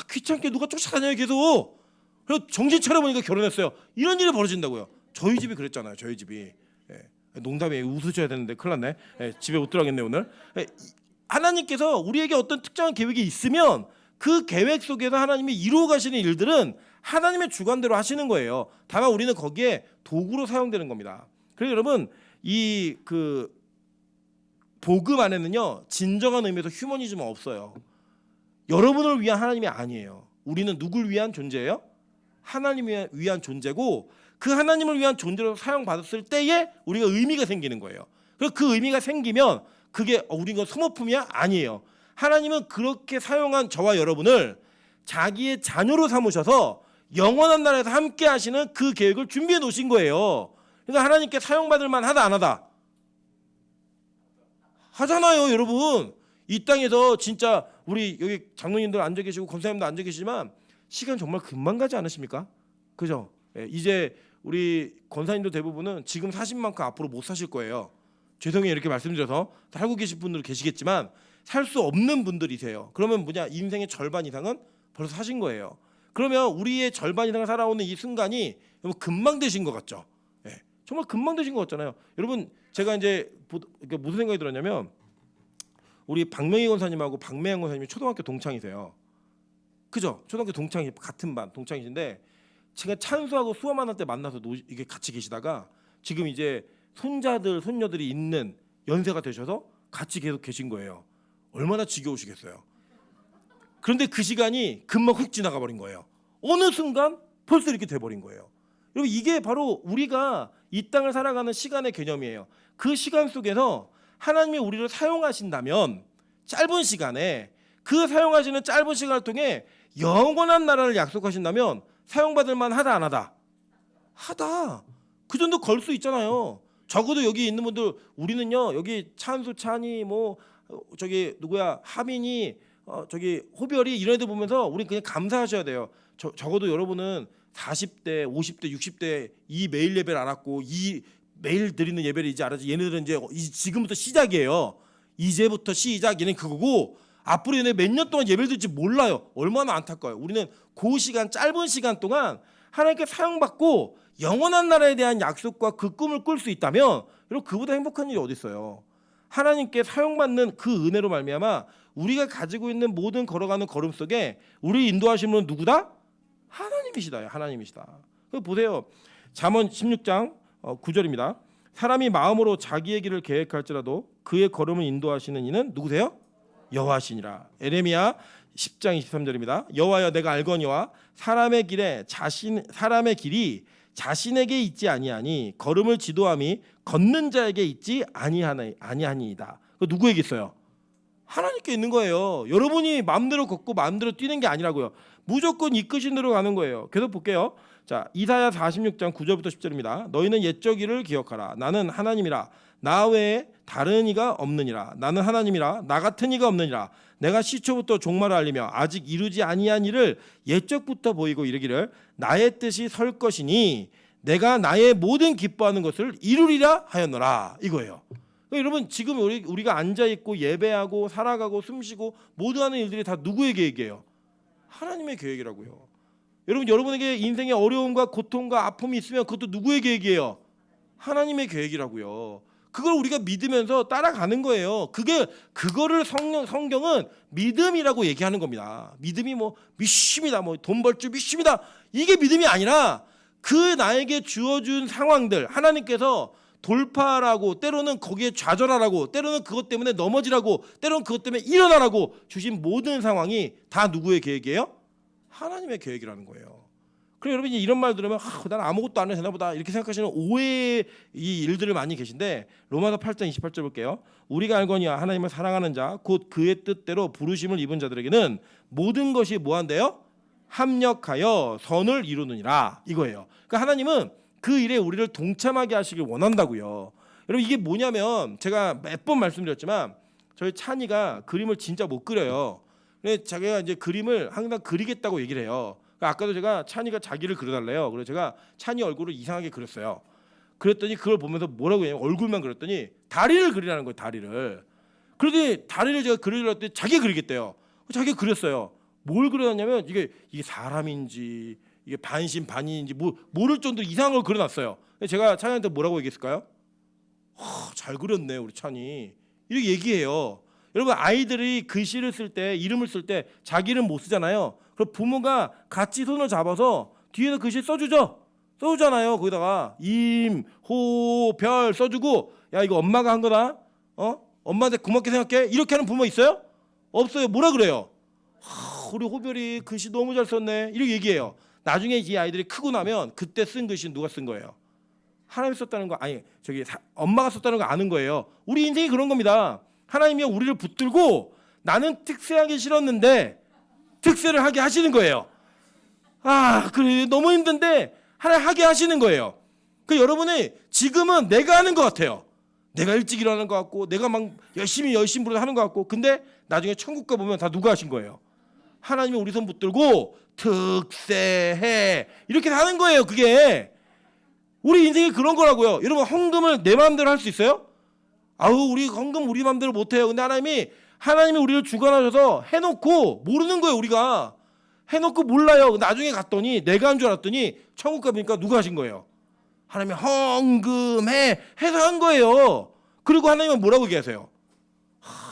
귀찮게 누가 쫓아다녀요 계속. 그래서 정신 차려보니까 결혼했어요. 이런 일이 벌어진다고요. 저희 집이 그랬잖아요. 저희 집이. 농담이에요. 웃으셔야 되는데 큰일 났네. 집에 못 들어가겠네 오늘. 하나님께서 우리에게 어떤 특정한 계획이 있으면 그 계획 속에서 하나님이 이루어 가시는 일들은 하나님의 주관대로 하시는 거예요. 다만 우리는 거기에 도구로 사용되는 겁니다. 그래서 여러분 이 그 복음 안에는요 진정한 의미에서 휴머니즘은 없어요. 여러분을 위한 하나님이 아니에요. 우리는 누굴 위한 존재예요? 하나님을 위한 존재고 그 하나님을 위한 존재로 사용받았을 때에 우리가 의미가 생기는 거예요. 그래서 그 의미가 생기면 그게 우리가 소모품이야? 아니에요. 하나님은 그렇게 사용한 저와 여러분을 자기의 자녀로 삼으셔서 영원한 나라에서 함께 하시는 그 계획을 준비해 놓으신 거예요. 그러니까 하나님께 사용받을 만하다 안 하다? 하잖아요, 여러분. 이 땅에서 진짜 우리 여기 장로님들 앉아 계시고 권사님도 앉아 계시지만 시간 정말 금방 가지 않으십니까? 그죠? 예, 이제 우리 권사님도 대부분은 지금 사신 만큼 앞으로 못 사실 거예요. 죄송해요 이렇게 말씀드려서 살고 계신 분들 계시겠지만 살 수 없는 분들이세요. 그러면 뭐냐 인생의 절반 이상은 벌써 사신 거예요. 그러면 우리의 절반 이상을 살아오는 이 순간이 여러분 금방 되신 것 같죠? 예, 정말 금방 되신 것 같잖아요. 여러분 제가 이제 무슨 생각이 들었냐면 우리 박명희 권사님하고 박매양 권사님이 초등학교 동창이세요. 그죠? 초등학교 동창이 같은 반 동창이신데 제가 찬수하고 수업만 할 때 만나서 이게 같이 계시다가 지금 이제 손자들 손녀들이 있는 연세가 되셔서 같이 계속 계신 거예요. 얼마나 지겨우시겠어요. 그런데 그 시간이 금방 훅 지나가 버린 거예요. 어느 순간 벌써 이렇게 돼버린 거예요. 여러분 이게 바로 우리가 이 땅을 살아가는 시간의 개념이에요. 그 시간 속에서 하나님이 우리를 사용하신다면 짧은 시간에 그 사용하시는 짧은 시간을 통해 영원한 나라를 약속하신다면 사용받을 만하다 안 하다? 하다. 그 정도 걸 수 있잖아요. 적어도 여기 있는 분들 우리는요 여기 찬수 찬이 뭐 저기 누구야 하민이 저기 호별이 이런 애들 보면서 우리 그냥 감사하셔야 돼요. 적어도 여러분은 40대 50대 60대 이 매일 예배를 알았고 이 매일 드리는 예배를 이제 알았지. 얘네들은 이제 지금부터 시작이에요. 이제부터 시작. 얘는 그거고 앞으로 얘네 몇 년 동안 예배를 드릴지 몰라요. 얼마나 안타까워요. 우리는 그 시간 짧은 시간 동안 하나님께 사용받고 영원한 나라에 대한 약속과 그 꿈을 꿀 수 있다면 여러분 그보다 행복한 일이 어디 있어요. 하나님께 사용받는 그 은혜로 말미암아 우리가 가지고 있는 모든 걸어가는 걸음 속에 우리 인도하시는 분은 누구다? 하나님이시다. 하나님이시다. 보세요. 잠언 16장 9절입니다. 사람이 마음으로 자기의 길을 계획할지라도 그의 걸음을 인도하시는 이는 누구세요? 여호와시니라. 에레미야 10장 23절입니다. 여호와여 내가 알거니와 사람의 길이 자신에게 있지 아니하니 걸음을 지도함이 걷는 자에게 있지 아니하니이다. 누구에게 있어요? 하나님께 있는 거예요. 여러분이 마음대로 걷고 마음대로 뛰는 게 아니라고요. 무조건 이끄신 대로 가는 거예요. 계속 볼게요. 자, 이사야 46장 9절부터 10절입니다. 너희는 옛적 일을 기억하라. 나는 하나님이라. 나 외에 다른 이가 없느니라. 나는 하나님이라. 나 같은 이가 없느니라. 내가 시초부터 종말을 알리며 아직 이루지 아니한 일을 옛적부터 보이고 이르기를 나의 뜻이 설 것이니 내가 나의 모든 기뻐하는 것을 이루리라 하였노라. 이거예요. 그러니까 여러분 지금 우리가 앉아 있고 예배하고 살아가고 숨쉬고 모두 하는 일들이 다 누구의 계획이에요? 하나님의 계획이라고요. 여러분에게 인생의 어려움과 고통과 아픔이 있으면 그것도 누구의 계획이에요? 하나님의 계획이라고요. 그걸 우리가 믿으면서 따라가는 거예요. 그거를 성경은 믿음이라고 얘기하는 겁니다. 믿음이 뭐 믿습니다. 뭐 돈 벌 줄 믿습니다. 이게 믿음이 아니라 그 나에게 주어준 상황들 하나님께서 돌파하라고 때로는 거기에 좌절하라고 때로는 그것 때문에 넘어지라고 때로는 그것 때문에 일어나라고 주신 모든 상황이 다 누구의 계획이에요? 하나님의 계획이라는 거예요. 그래서 여러분이 이런 말 들으면 난 아무것도 안 해도 되나 보다 이렇게 생각하시는 오해의 이 일들을 많이 계신데 로마서 8장 28절 볼게요. 우리가 알거니와 하나님을 사랑하는 자 곧 그의 뜻대로 부르심을 입은 자들에게는 모든 것이 뭐한대요? 합력하여 선을 이루느니라 이거예요. 그러니까 하나님은 그 일에 우리를 동참하게 하시길 원한다고요. 여러분 이게 뭐냐면 제가 몇 번 말씀드렸지만 저희 찬이가 그림을 진짜 못 그려요. 근데 자기가 이제 그림을 항상 그리겠다고 얘기를 해요. 아까도 제가 찬이가 자기를 그려달래요. 그래서 제가 찬이 얼굴을 이상하게 그렸어요. 그랬더니 그걸 보면서 뭐라고 해요? 얼굴만 그렸더니 다리를 그리라는 거예요. 다리를. 그러더니 다리를 제가 그리려고 했더니 자기가 그리겠대요. 자기가 그렸어요. 뭘 그려놨냐면 이게 사람인지 이게 반신반인인지 모를 정도로 이상한 걸 그려놨어요. 제가 찬이한테 뭐라고 얘기했을까요? 잘 그렸네 우리 찬이. 이렇게 얘기해요. 여러분 아이들이 글씨를 쓸 때 이름을 쓸 때 자기 이름 못 쓰잖아요. 그럼 부모가 같이 손을 잡아서 뒤에서 글씨 써주잖아요. 거기다가 임, 호, 별 써주고 야 이거 엄마가 한 거다. 엄마한테 고맙게 생각해. 이렇게 하는 부모 있어요? 없어요. 뭐라 그래요? 우리 호별이 글씨 너무 잘 썼네. 이렇게 얘기해요. 나중에 이 아이들이 크고 나면 그때 쓴 글씨는 누가 쓴 거예요? 하나님이 썼다는 거 아니 엄마가 썼다는 거 아는 거예요. 우리 인생이 그런 겁니다. 하나님이 우리를 붙들고 나는 특세하기 싫었는데 특세를 하게 하시는 거예요. 그래 너무 힘든데 하나님 하게 하시는 거예요. 그 여러분이 지금은 내가 하는 것 같아요. 내가 일찍 일어나는 것 같고 내가 막 열심히 하는 것 같고 근데 나중에 천국 가 보면 다 누가 하신 거예요? 하나님이 우리 손 붙들고 특세해 이렇게 하는 거예요. 그게 우리 인생이 그런 거라고요. 여러분 헌금을 내 마음대로 할 수 있어요? 우리 헌금 우리 마음대로 못해요. 근데 하나님이 우리를 주관하셔서 해놓고 모르는 거예요. 우리가 해놓고 몰라요. 나중에 갔더니 내가 한 줄 알았더니 천국 가보니까 누가 하신 거예요? 하나님이 헌금해 해서 한 거예요. 그리고 하나님은 뭐라고 얘기하세요?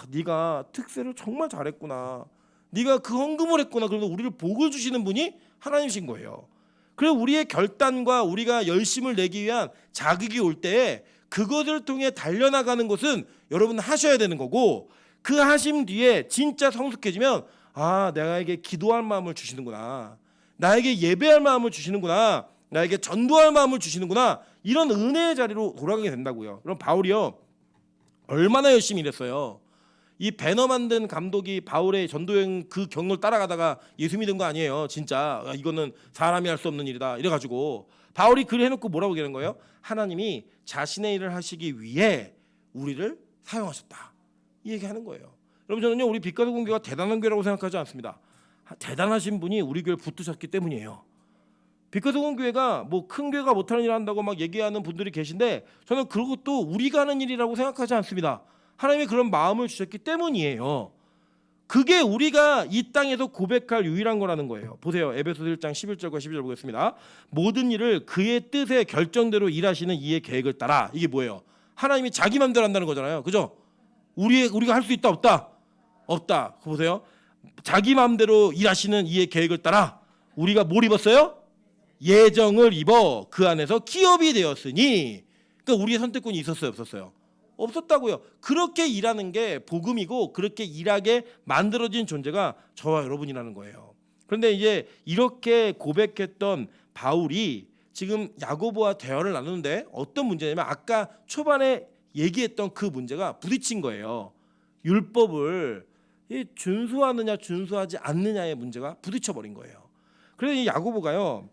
네가 특세를 정말 잘했구나. 네가 그 헌금을 했구나. 그러면서 우리를 복을 주시는 분이 하나님이신 거예요. 그래서 우리의 결단과 우리가 열심을 내기 위한 자극이 올 때 그것을 통해 달려나가는 것은 여러분 하셔야 되는 거고 그 하심 뒤에 진짜 성숙해지면 내가에게 기도할 마음을 주시는구나. 나에게 예배할 마음을 주시는구나. 나에게 전도할 마음을 주시는구나. 이런 은혜의 자리로 돌아가게 된다고요. 그럼 바울이요. 얼마나 열심히 일했어요. 이 배너 만든 감독이 바울의 전도여행 그 경로를 따라가다가 예수 믿은 거 아니에요. 진짜 이거는 사람이 할 수 없는 일이다. 이래가지고 바울이 글을 해놓고 뭐라고 얘기하는 거예요? 하나님이 자신의 일을 하시기 위해 우리를 사용하셨다. 이 얘기하는 거예요. 여러분 저는요 우리 빛가도 공교가 대단한 교회라고 생각하지 않습니다. 대단하신 분이 우리 교회를 붙드셨기 때문이에요. 빛가도 공교회가 뭐 큰 교회가 못하는 일을 한다고 막 얘기하는 분들이 계신데 저는 그것도 우리가 하는 일이라고 생각하지 않습니다. 하나님이 그런 마음을 주셨기 때문이에요. 그게 우리가 이 땅에서 고백할 유일한 거라는 거예요. 보세요. 에베소서 1장 11절과 12절 보겠습니다. 모든 일을 그의 뜻의 결정대로 일하시는 이의 계획을 따라. 이게 뭐예요? 하나님이 자기 마음대로 한다는 거잖아요. 그죠? 우리가 할 수 있다 없다? 없다. 보세요. 자기 마음대로 일하시는 이의 계획을 따라 우리가 뭘 입었어요? 예정을 입어 그 안에서 기업이 되었으니. 그러니까 우리의 선택권이 있었어요 없었어요? 없었다고요. 그렇게 일하는 게 복음이고 그렇게 일하게 만들어진 존재가 저와 여러분이라는 거예요. 그런데 이제 이렇게 고백했던 바울이 지금 야고보와 대화를 나누는데 어떤 문제냐면 아까 초반에 얘기했던 그 문제가 부딪힌 거예요. 율법을 준수하느냐 준수하지 않느냐의 문제가 부딪혀 버린 거예요. 그래서 이 야고보가요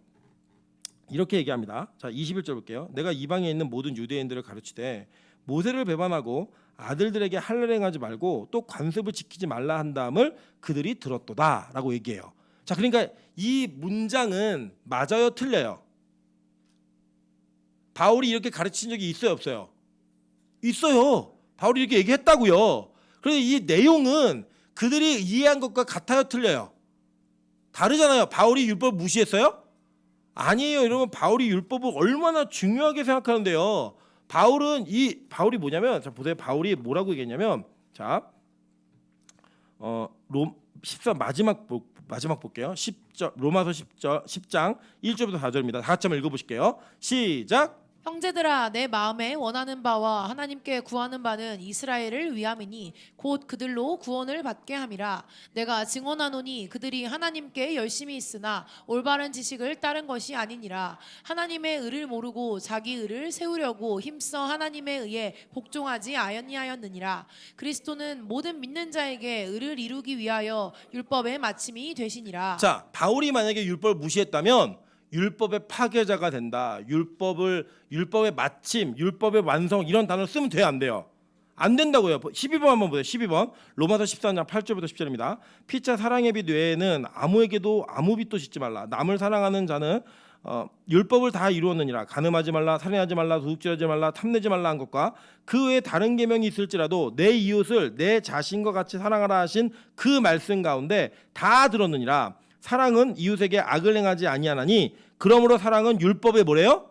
이렇게 얘기합니다. 자 21절 볼게요. 내가 이방에 있는 모든 유대인들을 가르치되 모세를 배반하고 아들들에게 할례를 행하지 말고 또 관습을 지키지 말라 한 다음을 그들이 들었도다라고 얘기해요. 자, 그러니까 이 문장은 맞아요, 틀려요? 바울이 이렇게 가르친 적이 있어요, 없어요? 있어요. 바울이 이렇게 얘기했다고요. 그런데 이 내용은 그들이 이해한 것과 같아요, 틀려요? 다르잖아요. 바울이 율법 무시했어요? 아니에요, 여러분. 바울이 율법을 얼마나 중요하게 생각하는데요. 바울이 뭐냐면 자 보세요. 바울이 뭐라고 얘기했냐면 자 마지막 볼게요. 10절 로마서 10장 1절부터 4절입니다. 다 같이 한번 읽어보실게요. 시작. 형제들아 내 마음에 원하는 바와 하나님께 구하는 바는 이스라엘을 위함이니 곧 그들로 구원을 받게 함이라. 내가 증언하노니 그들이 하나님께 열심히 있으나 올바른 지식을 따른 것이 아니니라. 하나님의 의를 모르고 자기 의를 세우려고 힘써 하나님에 의해 복종하지 아니하였느니라. 그리스도는 모든 믿는 자에게 의를 이루기 위하여 율법의 마침이 되시니라. 자, 바울이 만약에 율법을 무시했다면 율법의 파괴자가 된다. 율법의 마침, 율법의 완성 이런 단어를 쓰면 돼요, 안 돼요? 안 된다고요. 12번 한번 보세요. 12번 로마서 14장 8절부터 10절입니다. 피차 사랑의 빚 외에는 아무에게도 아무 빚도 짓지 말라. 남을 사랑하는 자는 율법을 다 이루었느니라. 간음하지 말라, 살인하지 말라, 도둑질하지 말라, 탐내지 말라 한 것과 그 외에 다른 계명이 있을지라도 내 이웃을 내 자신과 같이 사랑하라 하신 그 말씀 가운데 다 들었느니라. 사랑은 이웃에게 악을 행하지 아니하나니 그러므로 사랑은 율법의 뭐래요?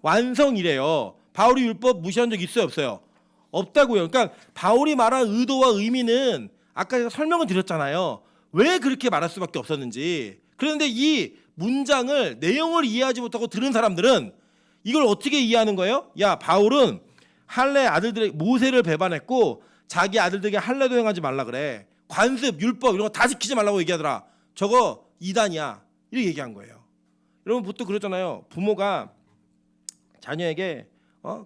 완성이래요. 바울이 율법 무시한 적 있어요 없어요? 없다고요. 그러니까 바울이 말한 의도와 의미는 아까 제가 설명을 드렸잖아요. 왜 그렇게 말할 수밖에 없었는지. 그런데 이 문장을 내용을 이해하지 못하고 들은 사람들은 이걸 어떻게 이해하는 거예요? 야, 바울은 할례 아들들의 모세를 배반했고 자기 아들들에게 할례도 행하지 말라 그래. 관습, 율법 이런 거 다 지키지 말라고 얘기하더라. 저거 이단이야. 이렇게 얘기한 거예요. 여러분 보통 그러잖아요. 부모가 자녀에게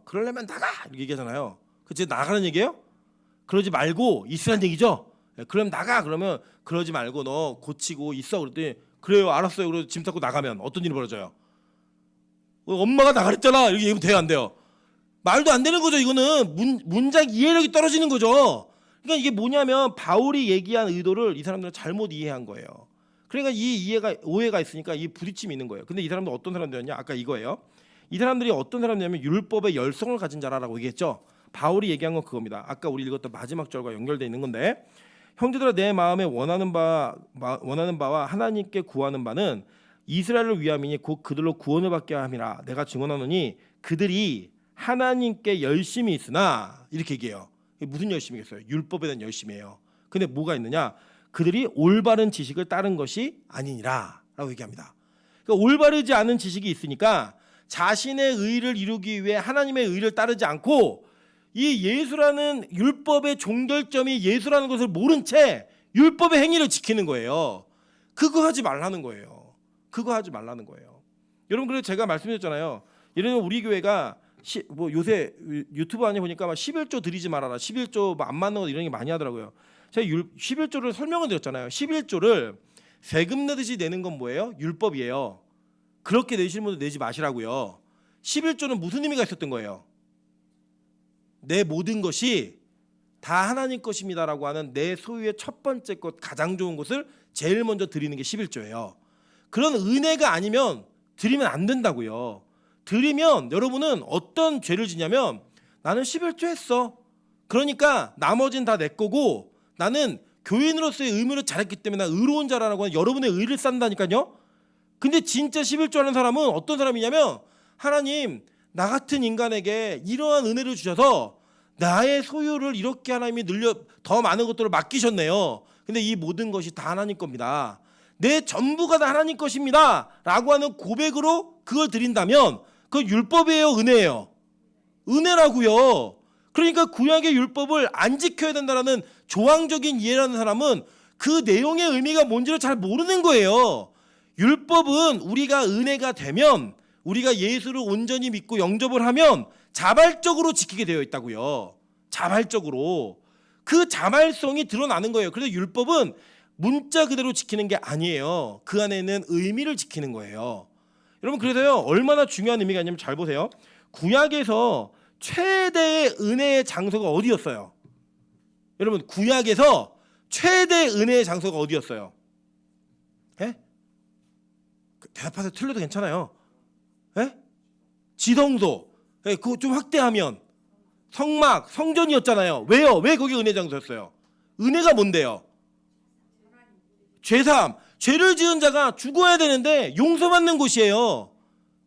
그러려면 나가 이렇게 얘기하잖아요. 그치? 나가는 얘기예요? 그러지 말고 있으란 얘기죠. 그럼 나가 그러면 그러지 말고 너 고치고 있어 그랬더니 그래요 알았어요. 그래서 짐 싸고 나가면 어떤 일이 벌어져요? 엄마가 나가랬잖아 이렇게 얘기하면 돼요 안 돼요? 말도 안 되는 거죠. 이거는 문장 이해력이 떨어지는 거죠. 그러니까 이게 뭐냐면 바울이 얘기한 의도를 이 사람들은 잘못 이해한 거예요. 그러니까 이 오해가 있으니까 이 부딪힘이 있는 거예요. 근데 이 사람들 어떤 사람들이었냐? 아까 이거예요. 이 사람들이 어떤 사람이냐면 율법의 열성을 가진 자라라고 얘기했죠. 바울이 얘기한 건 그겁니다. 아까 우리 읽었던 마지막 절과 연결되어 있는 건데 형제들아 내 마음에 원하는 바와 하나님께 구하는 바는 이스라엘을 위함이니 곧 그들로 구원을 받게 함이라. 내가 증언하노니 그들이 하나님께 열심히 있으나 이렇게 얘기해요. 무슨 열심이겠어요? 율법에 대한 열심이에요. 근데 뭐가 있느냐? 그들이 올바른 지식을 따른 것이 아니니라 라고 얘기합니다. 그러니까 올바르지 않은 지식이 있으니까 자신의 의를 이루기 위해 하나님의 의를 따르지 않고 이 예수라는 율법의 종결점이 예수라는 것을 모른 채 율법의 행위를 지키는 거예요. 그거 하지 말라는 거예요. 그거 하지 말라는 거예요. 여러분 그래서 제가 말씀드렸잖아요. 예를 들면 우리 교회가 뭐 요새 유튜브 안에 보니까 막 11조 드리지 말아라. 11조 뭐 안 맞는 거 이런 게 많이 하더라고요. 제가 11조를 설명을 드렸잖아요. 11조를 세금 내듯이 내는 건 뭐예요? 율법이에요. 그렇게 내시는 분들 내지 마시라고요. 11조는 무슨 의미가 있었던 거예요? 내 모든 것이 다 하나님 것입니다라고 하는 내 소유의 첫 번째 것 가장 좋은 것을 제일 먼저 드리는 게 11조예요. 그런 은혜가 아니면 드리면 안 된다고요. 드리면 여러분은 어떤 죄를 지냐면 나는 11조 했어. 그러니까 나머지는 다 내 거고 나는 교인으로서의 의무를 잘했기 때문에 나 의로운 자라고 하는 여러분의 의를 쌓는다니까요. 근데 진짜 11조 하는 사람은 어떤 사람이냐면 하나님 나 같은 인간에게 이러한 은혜를 주셔서 나의 소유를 이렇게 하나님이 늘려 더 많은 것들을 맡기셨네요. 근데 이 모든 것이 다 하나님 겁니다. 내 전부가 다 하나님 것입니다 라고 하는 고백으로 그걸 드린다면 그건 율법이에요 은혜예요? 은혜라고요. 그러니까 구약의 율법을 안 지켜야 된다는 조항적인 이해라는 사람은 그 내용의 의미가 뭔지를 잘 모르는 거예요. 율법은 우리가 은혜가 되면 우리가 예수를 온전히 믿고 영접을 하면 자발적으로 지키게 되어 있다고요. 자발적으로. 그 자발성이 드러나는 거예요. 그래서 율법은 문자 그대로 지키는 게 아니에요. 그 안에 있는 의미를 지키는 거예요. 여러분 그래서요 얼마나 중요한 의미가 있냐면 잘 보세요. 구약에서 최대의 은혜의 장소가 어디였어요? 여러분 구약에서 최대의 은혜의 장소가 어디였어요? 예? 대답하세요. 틀려도 괜찮아요. 예? 지성소. 예, 그거 좀 확대하면 성막, 성전이었잖아요. 왜요? 왜 거기 은혜 장소였어요? 은혜가 뭔데요? 죄사함. 죄를 지은 자가 죽어야 되는데 용서받는 곳이에요.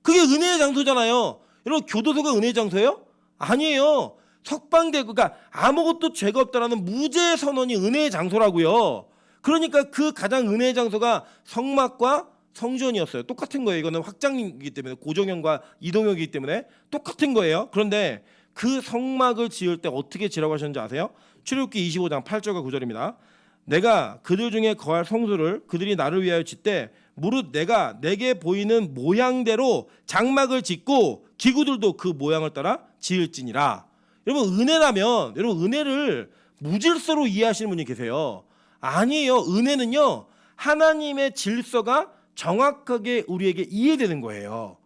그게 은혜의 장소잖아요. 여러분 교도소가 은혜의 장소예요? 아니에요. 석방되고 그러니까 아무것도 죄가 없다라는 무죄 선언이 은혜의 장소라고요. 그러니까 그 가장 은혜의 장소가 성막과 성전이었어요. 똑같은 거예요. 이거는 확장이기 때문에 고정형과 이동형이기 때문에 똑같은 거예요. 그런데 그 성막을 지을 때 어떻게 지라고 하셨는지 아세요? 출애굽기 25장 8절과 9절입니다. 내가 그들 중에 거할 성소를 그들이 나를 위하여 짓되 무릇 내가 내게 보이는 모양대로 장막을 짓고 기구들도 그 모양을 따라 지을지니라. 여러분 은혜라면 여러분 은혜를 무질서로 이해하시는 분이 계세요. 아니에요. 은혜는요 하나님의 질서가 정확하게 우리에게 이해되는 거예요.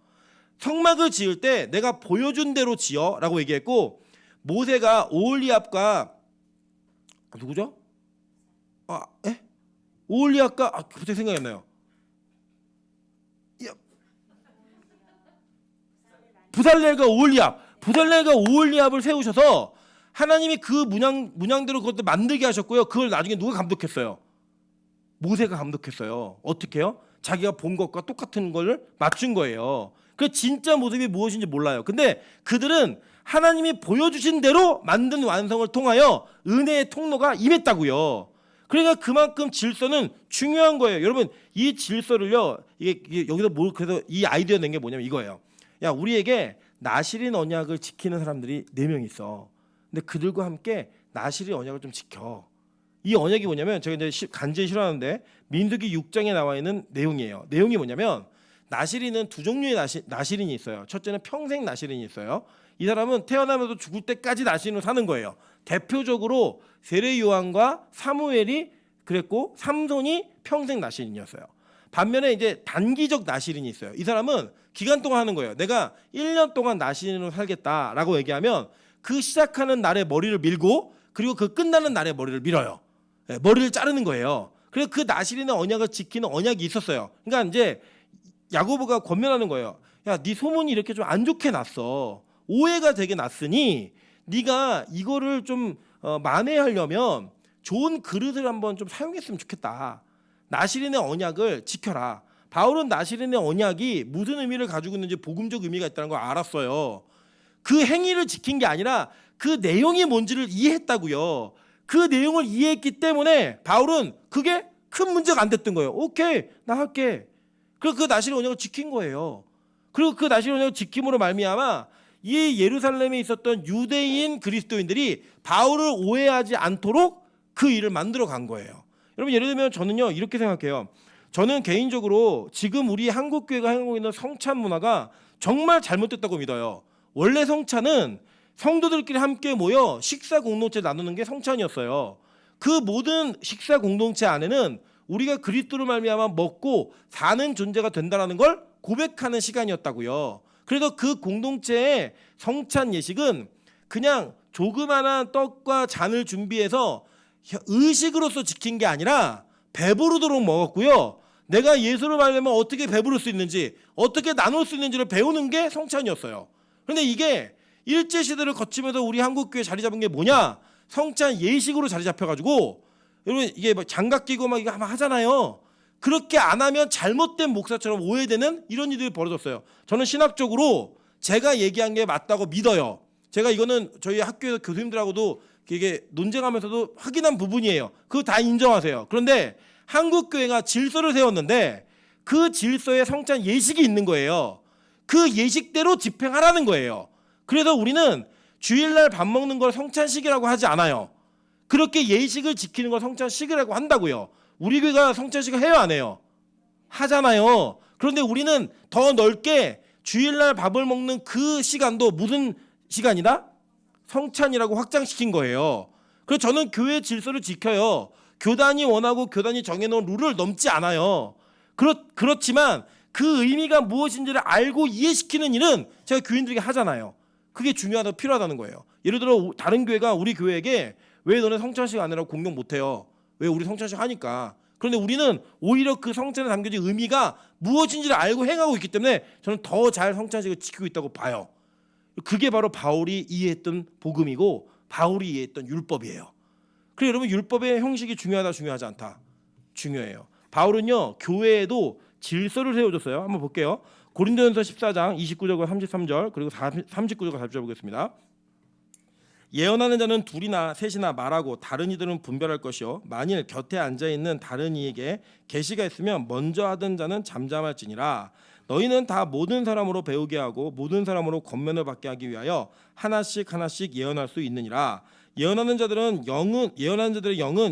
성막을 지을 때 내가 보여준 대로 지어라고 얘기했고 모세가 오홀리압과 누구죠? 오홀리압과 갑자기 생각이 안 나요. 부살렐과 오홀리압을 세우셔서 하나님이 그 문양대로 그것도 만들게 하셨고요. 그걸 나중에 누가 감독했어요? 모세가 감독했어요. 어떻게요? 자기가 본 것과 똑같은 걸 맞춘 거예요. 그 진짜 모습이 무엇인지 몰라요. 근데 그들은 하나님이 보여주신 대로 만든 완성을 통하여 은혜의 통로가 임했다고요. 그러니까 그만큼 질서는 중요한 거예요. 여러분 이 질서를요. 이게 여기서 그래서 이 아이디어 낸 게 뭐냐면 이거예요. 야 우리에게 나실인 언약을 지키는 사람들이 4명 있어. 근데 그들과 함께 나실인 언약을 좀 지켜. 이 언약이 뭐냐면 제가 이제 간제히 싫어하는데 민수기 6장에 나와 있는 내용이에요. 내용이 뭐냐면 나실인은 2종류의 나실인이 있어요. 첫째는 평생 나실인이 있어요. 이 사람은 태어나면서 죽을 때까지 나실인으로 사는 거예요. 대표적으로 세례 요한과 사무엘이 그랬고 삼손이 평생 나실인이었어요. 반면에 이제 단기적 나실인이 있어요. 이 사람은 기간 동안 하는 거예요. 내가 1년 동안 나실인으로 살겠다라고 얘기하면 그 시작하는 날에 머리를 밀고 그리고 그 끝나는 날에 머리를 밀어요. 네, 머리를 자르는 거예요. 그래서 그 나실인의 언약을 지키는 언약이 있었어요. 그러니까 이제 야고보가 권면하는 거예요. 야, 네 소문이 이렇게 좀 안 좋게 났어. 오해가 되게 났으니 네가 이거를 좀 만회하려면 좋은 그릇을 한번 좀 사용했으면 좋겠다. 나실인의 언약을 지켜라. 바울은 나실인의 언약이 무슨 의미를 가지고 있는지 복음적 의미가 있다는 걸 알았어요. 그 행위를 지킨 게 아니라 그 내용이 뭔지를 이해했다고요. 그 내용을 이해했기 때문에 바울은 그게 큰 문제가 안 됐던 거예요. 오케이, 나 할게. 그리고 그 나실인 언약을 지킨 거예요. 그리고 그 나실인 언약을 지킴으로 말미암아 이 예루살렘에 있었던 유대인 그리스도인들이 바울을 오해하지 않도록 그 일을 만들어 간 거예요. 여러분 예를 들면 저는요 이렇게 생각해요. 저는 개인적으로 지금 우리 한국교회가 하고 있는 성찬 문화가 정말 잘못됐다고 믿어요. 원래 성찬은 성도들끼리 함께 모여 식사 공동체 나누는 게 성찬이었어요. 그 모든 식사 공동체 안에는 우리가 그리스도로 말미암아 먹고 사는 존재가 된다는 걸 고백하는 시간이었다고요. 그래서 그 공동체의 성찬 예식은 그냥 조그마한 떡과 잔을 준비해서 의식으로서 지킨 게 아니라 배부르도록 먹었고요. 내가 예수를 말하면 어떻게 배부를 수 있는지, 어떻게 나눌 수 있는지를 배우는 게 성찬이었어요. 그런데 이게 일제시대를 거치면서 우리 한국교회 자리 잡은 게 뭐냐? 성찬 예식으로 자리 잡혀가지고 여러분 이게 뭐 장갑 끼고 막 이거 아마 하잖아요. 그렇게 안 하면 잘못된 목사처럼 오해되는 이런 일들이 벌어졌어요. 저는 신학적으로 제가 얘기한 게 맞다고 믿어요. 제가 이거는 저희 학교에서 교수님들하고도 이게 논쟁하면서도 확인한 부분이에요. 그거 다 인정하세요. 그런데 한국교회가 질서를 세웠는데 그 질서에 성찬 예식이 있는 거예요. 그 예식대로 집행하라는 거예요. 그래서 우리는 주일날 밥 먹는 걸 성찬식이라고 하지 않아요. 그렇게 예식을 지키는 걸 성찬식이라고 한다고요. 우리 교회가 성찬식을 해요, 안 해요? 하잖아요. 그런데 우리는 더 넓게 주일날 밥을 먹는 그 시간도 무슨 시간이다? 성찬이라고 확장시킨 거예요. 그래서 저는 교회 질서를 지켜요. 교단이 원하고 교단이 정해놓은 룰을 넘지 않아요. 그렇지만 그 의미가 무엇인지를 알고 이해시키는 일은 제가 교인들에게 하잖아요. 그게 중요하다고 필요하다는 거예요. 예를 들어 다른 교회가 우리 교회에게 왜 너네 성찬식 안 하라고 공경 못해요? 왜 우리 성찬식 하니까. 그런데 우리는 오히려 그 성찬에 담겨진 의미가 무엇인지를 알고 행하고 있기 때문에 저는 더 잘 성찬식을 지키고 있다고 봐요. 그게 바로 바울이 이해했던 복음이고 바울이 이해했던 율법이에요. 그래서 여러분 율법의 형식이 중요하다 중요하지 않다? 중요해요. 바울은요 교회에도 질서를 세워줬어요. 한번 볼게요. 고린도전서 14장 29절과 33절 그리고 39절과 40절 보겠습니다. 예언하는 자는 둘이나 셋이나 말하고 다른 이들은 분별할 것이요 만일 곁에 앉아있는 다른 이에게 계시가 있으면 먼저 하던 자는 잠잠할지니라. 너희는 다 모든 사람으로 배우게 하고 모든 사람으로 권면을 받게 하기 위하여 하나씩 하나씩 예언할 수 있느니라. 예언하는 자들의 영은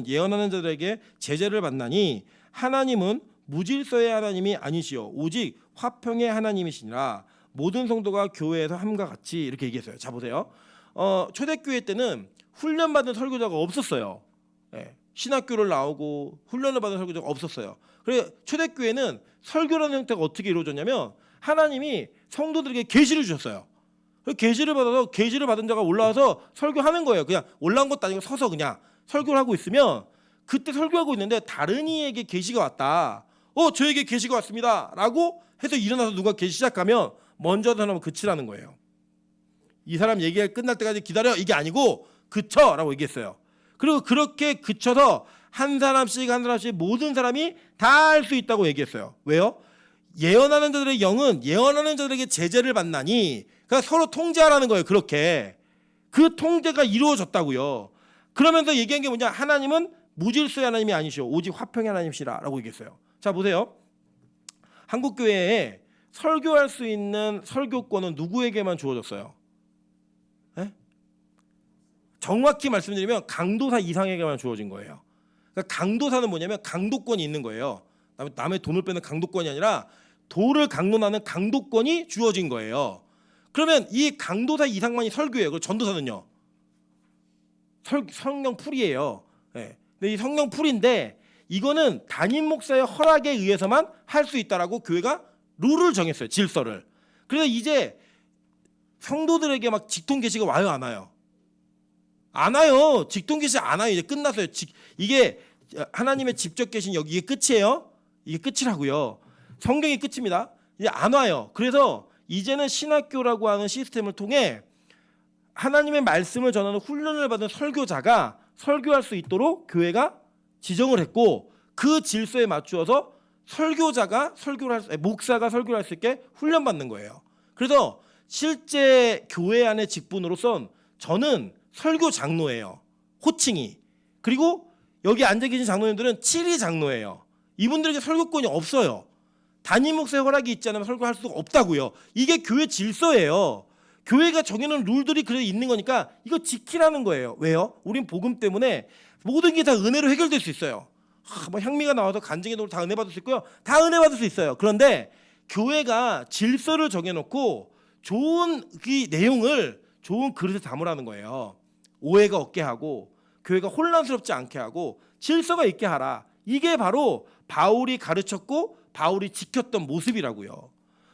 예언하는 자들에게 제재를 받나니 하나님은 무질서의 하나님이 아니시요 오직 화평의 하나님이시니라. 모든 성도가 교회에서 함과 같이 이렇게 얘기했어요. 자 보세요. 초대교회 때는 훈련받은 설교자가 없었어요. 네, 신학교를 나오고 훈련을 받은 설교자가 없었어요. 그래서 초대교회는 설교라는 형태가 어떻게 이루어졌냐면 하나님이 성도들에게 계시를 주셨어요. 계시를 받아서 계시를 받은 자가 올라와서 설교하는 거예요. 그냥 올라온 것도 아니고 서서 그냥 설교를 하고 있으면 그때 설교하고 있는데 다른 이에게 계시가 왔다. 저에게 계시가 왔습니다. 라고 해서 일어나서 누가 계시 시작하면 먼저 하던 사람은 그치라는 거예요. 이 사람 얘기가 끝날 때까지 기다려 이게 아니고 그쳐라고 얘기했어요. 그리고 그렇게 그쳐서 한 사람씩 모든 사람이 다 할 수 있다고 얘기했어요. 왜요? 예언하는 자들의 영은 예언하는 자들에게 제재를 받나니, 그러니까 서로 통제하라는 거예요. 그렇게 그 통제가 이루어졌다고요. 그러면서 얘기한 게 뭐냐? 하나님은 무질서의 하나님이 아니시오, 오직 화평의 하나님이시라라고 얘기했어요. 자 보세요. 한국 교회에 설교할 수 있는 설교권은 누구에게만 주어졌어요? 네? 정확히 말씀드리면 강도사 이상에게만 주어진 거예요. 그러니까 강도사는 뭐냐면 강도권이 있는 거예요. 남의 돈을 빼는 강도권이 아니라 도를 강론하는 강도권이 주어진 거예요. 그러면 이 강도사 이상만이 설교예요. 그리고 전도사는요? 성령 풀이에요. 네. 근데 이 성령 풀인데 이거는 담임 목사의 허락에 의해서만 할 수 있다라고 교회가 룰을 정했어요. 질서를. 그래서 이제 성도들에게 막 직통 계시가 와요, 안 와요? 안 와요. 직통 계시 안 와요. 이제 끝났어요. 이게 하나님의 직접 계신 여기 이게 끝이에요. 이게 끝이라고요. 성경이 끝입니다. 이제 안 와요. 그래서 이제는 신학교라고 하는 시스템을 통해 하나님의 말씀을 전하는 훈련을 받은 설교자가 설교할 수 있도록 교회가 지정을 했고, 그 질서에 맞추어서 설교자가 목사가 설교를 할 수 있게 훈련받는 거예요. 그래서 실제 교회 안의 직분으로선 저는 설교 장로예요. 호칭이. 그리고 여기 앉아 계신 장로님들은 7위 장로예요. 이분들에게 설교권이 없어요. 담임 목사의 허락이 있지 않으면 설교할 수가 없다고요. 이게 교회 질서예요. 교회가 정해놓은 룰들이 그래 있는 거니까 이거 지키라는 거예요. 왜요? 우린 복음 때문에 모든 게 다 은혜로 해결될 수 있어요. 뭐 향미가 나와서 간증의 도를 다 은혜 받을 수 있고요. 다 은혜 받을 수 있어요. 그런데 교회가 질서를 정해놓고 좋은 그 내용을 좋은 그릇에 담으라는 거예요. 오해가 없게 하고 교회가 혼란스럽지 않게 하고 질서가 있게 하라. 이게 바로 바울이 가르쳤고 바울이 지켰던 모습이라고요.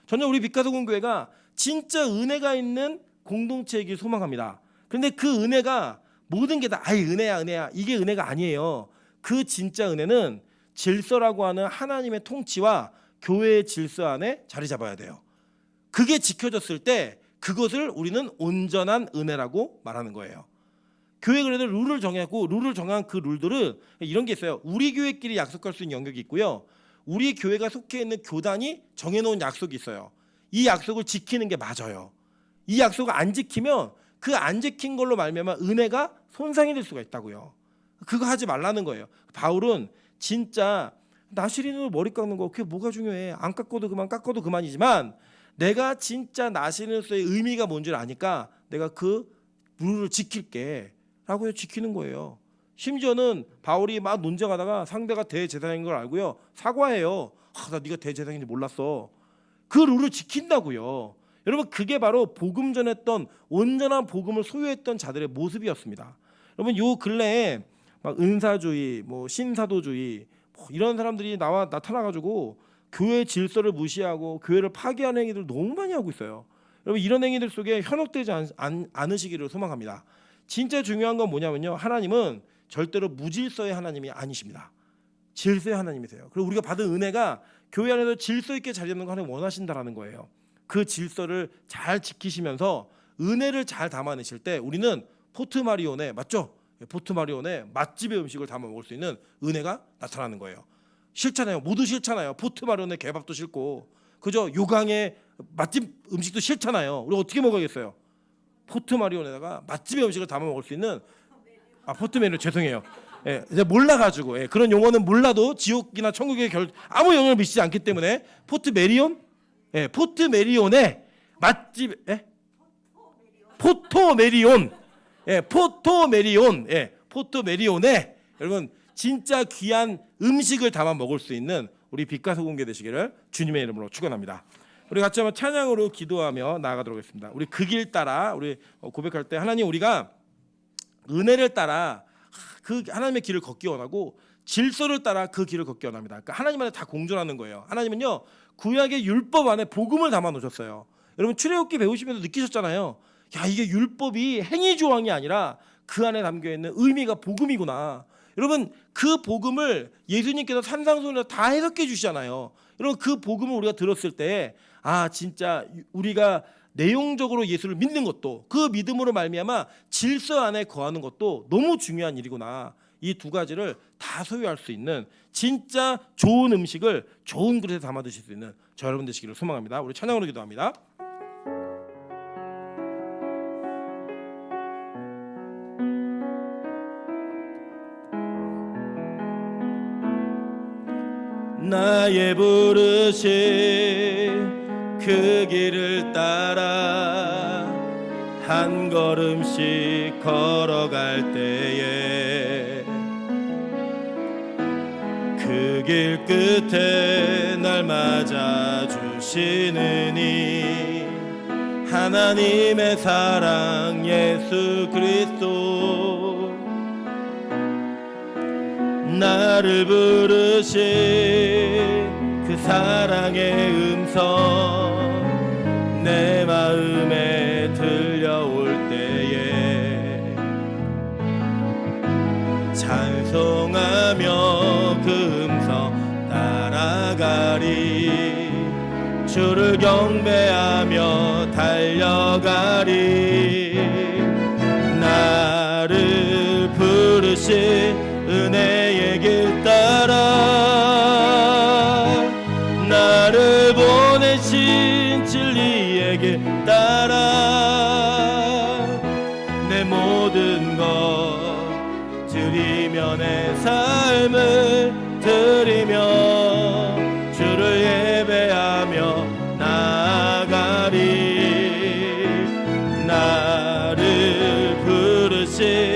저는 우리 빛가서공교회가 진짜 은혜가 있는 공동체이길 소망합니다. 그런데 그 은혜가 모든 게 다 은혜야 이게 은혜가 아니에요. 그 진짜 은혜는 질서라고 하는 하나님의 통치와 교회의 질서 안에 자리 잡아야 돼요. 그게 지켜졌을 때 그것을 우리는 온전한 은혜라고 말하는 거예요. 교회 그래도 룰을 정하고 룰을 정한 그 룰들은 이런 게 있어요. 우리 교회끼리 약속할 수 있는 영역이 있고요. 우리 교회가 속해 있는 교단이 정해놓은 약속이 있어요. 이 약속을 지키는 게 맞아요. 이 약속을 안 지키면 그 안 지킨 걸로 말미암아 은혜가 손상이 될 수가 있다고요. 그거 하지 말라는 거예요. 바울은 진짜 나시린으로 머리 깎는 거 그게 뭐가 중요해. 안 깎아도 그만, 깎아도 그만이지만 내가 진짜 나시린으로서의 의미가 뭔지를 아니까 내가 그 룰을 지킬게 라고 지키는 거예요. 심지어는 바울이 막 논쟁하다가 상대가 대제사장인 걸 알고요. 사과해요. 나 네가 대제사장인지 몰랐어. 그 룰을 지킨다고요. 여러분 그게 바로 복음 전했던 온전한 복음을 소유했던 자들의 모습이었습니다. 여러분 요 근래에 막 은사주의, 뭐 신사도주의 뭐 이런 사람들이 나타나가지고 교회 질서를 무시하고 교회를 파괴하는 행위들 너무 많이 하고 있어요. 여러분 이런 행위들 속에 현혹되지 않으시기를 소망합니다. 진짜 중요한 건 뭐냐면요. 하나님은 절대로 무질서의 하나님이 아니십니다. 질서의 하나님이세요. 그리고 우리가 받은 은혜가 교회 안에서 질서 있게 자리 잡는 거 하나님 원하신다라는 거예요. 그 질서를 잘 지키시면서 은혜를 잘 담아내실 때 우리는 포트마리온에 맞죠? 포트마리온에 맛집의 음식을 담아 먹을 수 있는 은혜가 나타나는 거예요. 싫잖아요. 모두 싫잖아요. 포트마리온에 개밥도 싫고 그죠? 요강에 맛집 음식도 싫잖아요. 우리 어떻게 먹어야겠어요? 포트마리온에다가 맛집의 음식을 담아 먹을 수 있는 포트메리온 죄송해요. 예, 이제 몰라가지고 그런 용어는 몰라도 지옥이나 천국에 아무 영향을 미치지 않기 때문에 포트메리온, 포트메리온의 맛집, 포토메리온, 포토메리온에 여러분 진짜 귀한 음식을 담아 먹을 수 있는 우리 빛가서 공개 되시기를 주님의 이름으로 축원합니다. 우리 같이 한번 찬양으로 기도하며 나아가도록 하겠습니다. 우리 그 길 따라 우리 고백할 때 하나님 우리가 은혜를 따라 그 하나님의 길을 걷기 원하고 질서를 따라 그 길을 걷기 원합니다. 그러니까 하나님 안에 다 공존하는 거예요. 하나님은요 구약의 율법 안에 복음을 담아 놓으셨어요. 여러분 출애굽기 배우시면서 느끼셨잖아요. 야 이게 율법이 행위 조항이 아니라 그 안에 담겨 있는 의미가 복음이구나. 여러분 그 복음을 예수님께서 산상수훈에서 다 해석해 주시잖아요. 여러분 그 복음을 우리가 들었을 때 진짜 우리가 내용적으로 예수를 믿는 것도 그 믿음으로 말미암아 질서 안에 거하는 것도 너무 중요한 일이구나. 이 두 가지를 다 소유할 수 있는 진짜 좋은 음식을 좋은 그릇에 담아 드실 수 있는 저 여러분 되시기를 소망합니다. 우리 찬양으로 기도합니다. 나의 부르심 그 길을 따라 한 걸음씩 걸어갈 때에 그 길 끝에 날 맞아 주시는 이 하나님의 사랑 예수 그리스도 나를 부르신 그 사랑의 음성 내 마음에 들려올 때에 찬송하며 그 음성 따라가리 주를 경배하며 달려가리 나를 부르신 은혜의 길 따라 나를 보내신 진리의 길 따라 내 모든 것 드리며 내 삶을 드리며 주를 예배하며 나아가리 나를 부르신